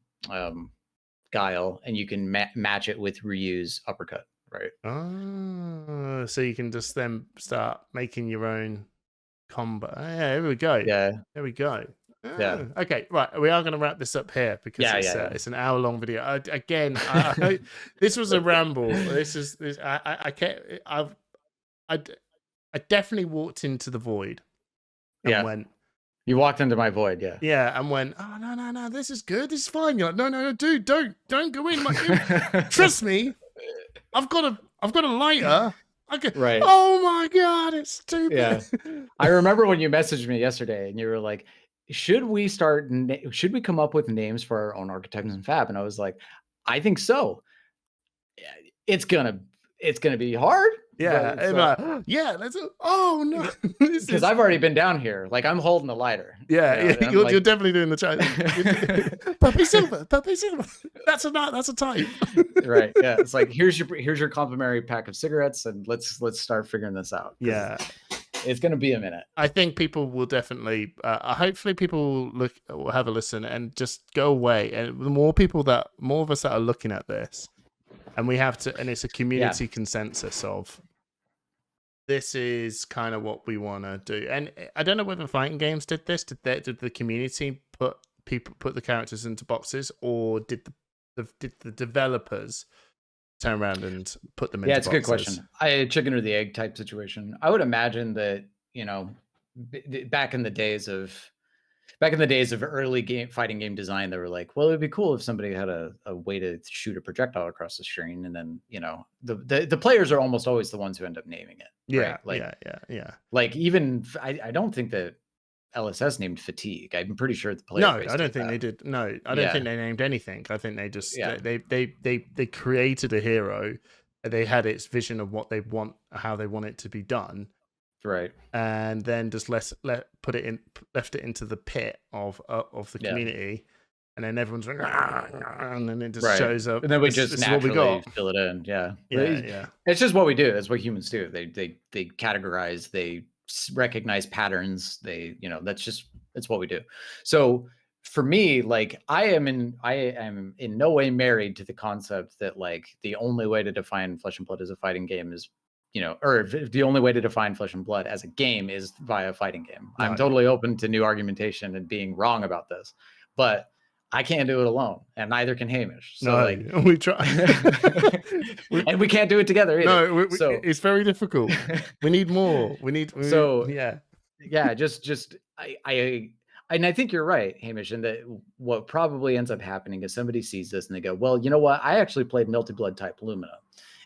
Guile, and you can match it with Ryu's uppercut, right? Oh, so you can just then start making your own combo. Oh, yeah, here we go. Yeah. There we go. Yeah. Okay, right. We are going to wrap this up here because it's an hour-long video. I this was a ramble. I definitely walked into the void and went. You walked into my void, yeah. Yeah, and went, oh no, this is good. This is fine. You're like, no, dude, don't go in. Trust me, I've got a lighter. Right. Oh my god, it's stupid. Yeah. I remember when you messaged me yesterday and you were like, should we come up with names for our own archetypes in Fab? And I was like, I think so. It's gonna be hard. Yeah, oh no, because I've already been down here. Like I'm holding the lighter. Yeah, you're definitely doing the challenge. Puppy silver. That's a type. Right. Yeah. It's like here's your complimentary pack of cigarettes, and let's start figuring this out. Yeah. It's going to be a minute. I think people will definitely, hopefully people will have a listen and just go away. And the more of us that are looking at this, and it's a community consensus of this is kind of what we want to do. And I don't know whether fighting games did this. Did the community put the characters into boxes, or did the developers turn around and put them into boxes? It's a good question. Chicken or the egg type situation. I would imagine that, back in the days of early fighting game design, they were like, well, it'd be cool if somebody had a way to shoot a projectile across the screen, and then the players are almost always the ones who end up naming it. Yeah, right? Yeah. Like even I don't think that LSS named Fatigue. I'm pretty sure the players. No, I don't think they did. No, I don't think they named anything. I think they just they created a hero. They had its vision of what they want, how they want it to be done. Right. And then just left it into the pit of the community, and then everyone's like, and then it just shows up, and then we just naturally fill it in. Yeah. It's just what we do. It's what humans do. They categorize. They recognize patterns. It's what we do. So for me, like I am in no way married to the concept that like the only way to define Flesh and Blood as a fighting game is, or the only way to define Flesh and Blood as a game is via a fighting game. I'm totally open to new argumentation and being wrong about this, but I can't do it alone, and neither can Hamish. So we try, and we can't do it together either. No, so it's very difficult. We need more. And I think you're right, Hamish, and that what probably ends up happening is somebody sees this and they go, well, you know what? I actually played Melty Blood type Lumina,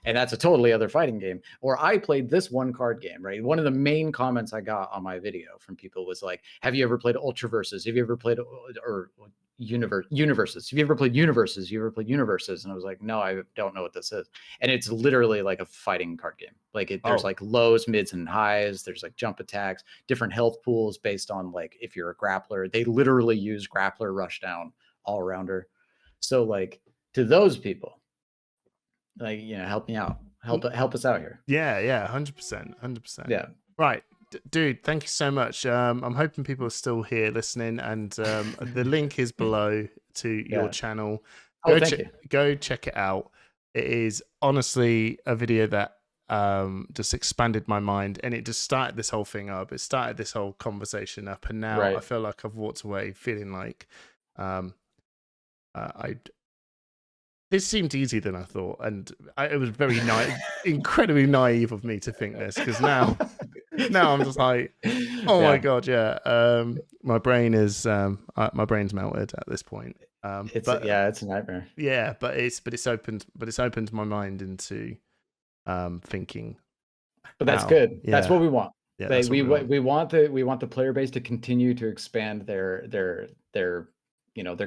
and that's a totally other fighting game. Or I played this one card game, right? One of the main comments I got on my video from people was like, have you ever played Ultraverses? Have you ever played Universes? Have you ever played Universes? You ever played Universes? And I was like, no, I don't know what this is. And it's literally like a fighting card game. Like there's like lows, mids, and highs. There's like jump attacks, different health pools based on like if you're a grappler. They literally use grappler, rushdown, all-rounder. So like to those people, like, help me out. Help us out here. Yeah, 100%. Yeah. Right. Dude, thank you so much. I'm hoping people are still here listening, and the link is below to your channel. Go check it out. It is honestly a video that just expanded my mind, and it just started this whole thing up. It started this whole conversation up, and now I feel like I've walked away feeling like this seemed easier than I thought, and it was very incredibly naive of me to think this, because now I'm just like, my god, my brain's melted at this point. It's a nightmare. Yeah, but it's opened my mind into thinking. But that's good. Yeah. That's what we want. Yeah, we want the player base to continue to expand their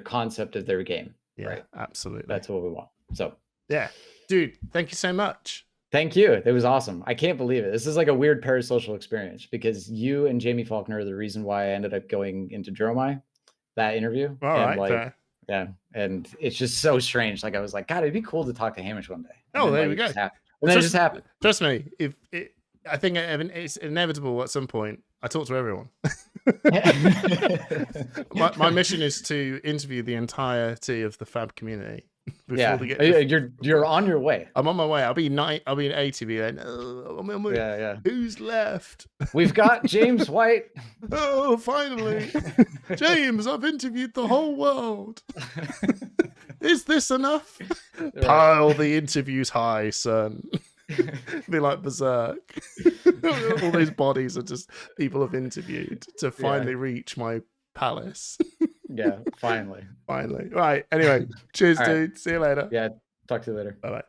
concept of their game. Yeah, right? Absolutely. That's what we want. So yeah, dude, thank you so much. Thank you. It was awesome. I can't believe it. This is like a weird parasocial experience, because you and Jamie Faulkner are the reason why I ended up going into Dromai, that interview. All right. Yeah, and it's just so strange. Like I was like, God, it'd be cool to talk to Hamish one day. And Oh, then, there like, we it go. just happened. And then it just happened. Trust me, I think it's inevitable at some point. I talk to everyone. my mission is to interview the entirety of the Fab community. Yeah, you're on your way. I'm on my way. I'll be 80. Be like, yeah. Who's left? We've got James White. Oh, finally, James! I've interviewed the whole world. Is this enough? Right. Pile the interviews high, son. Be like berserk. All these bodies are just people have interviewed to finally reach my palace. Yeah, finally. Right. Anyway, cheers, dude. See you later. Yeah, talk to you later. Bye-bye.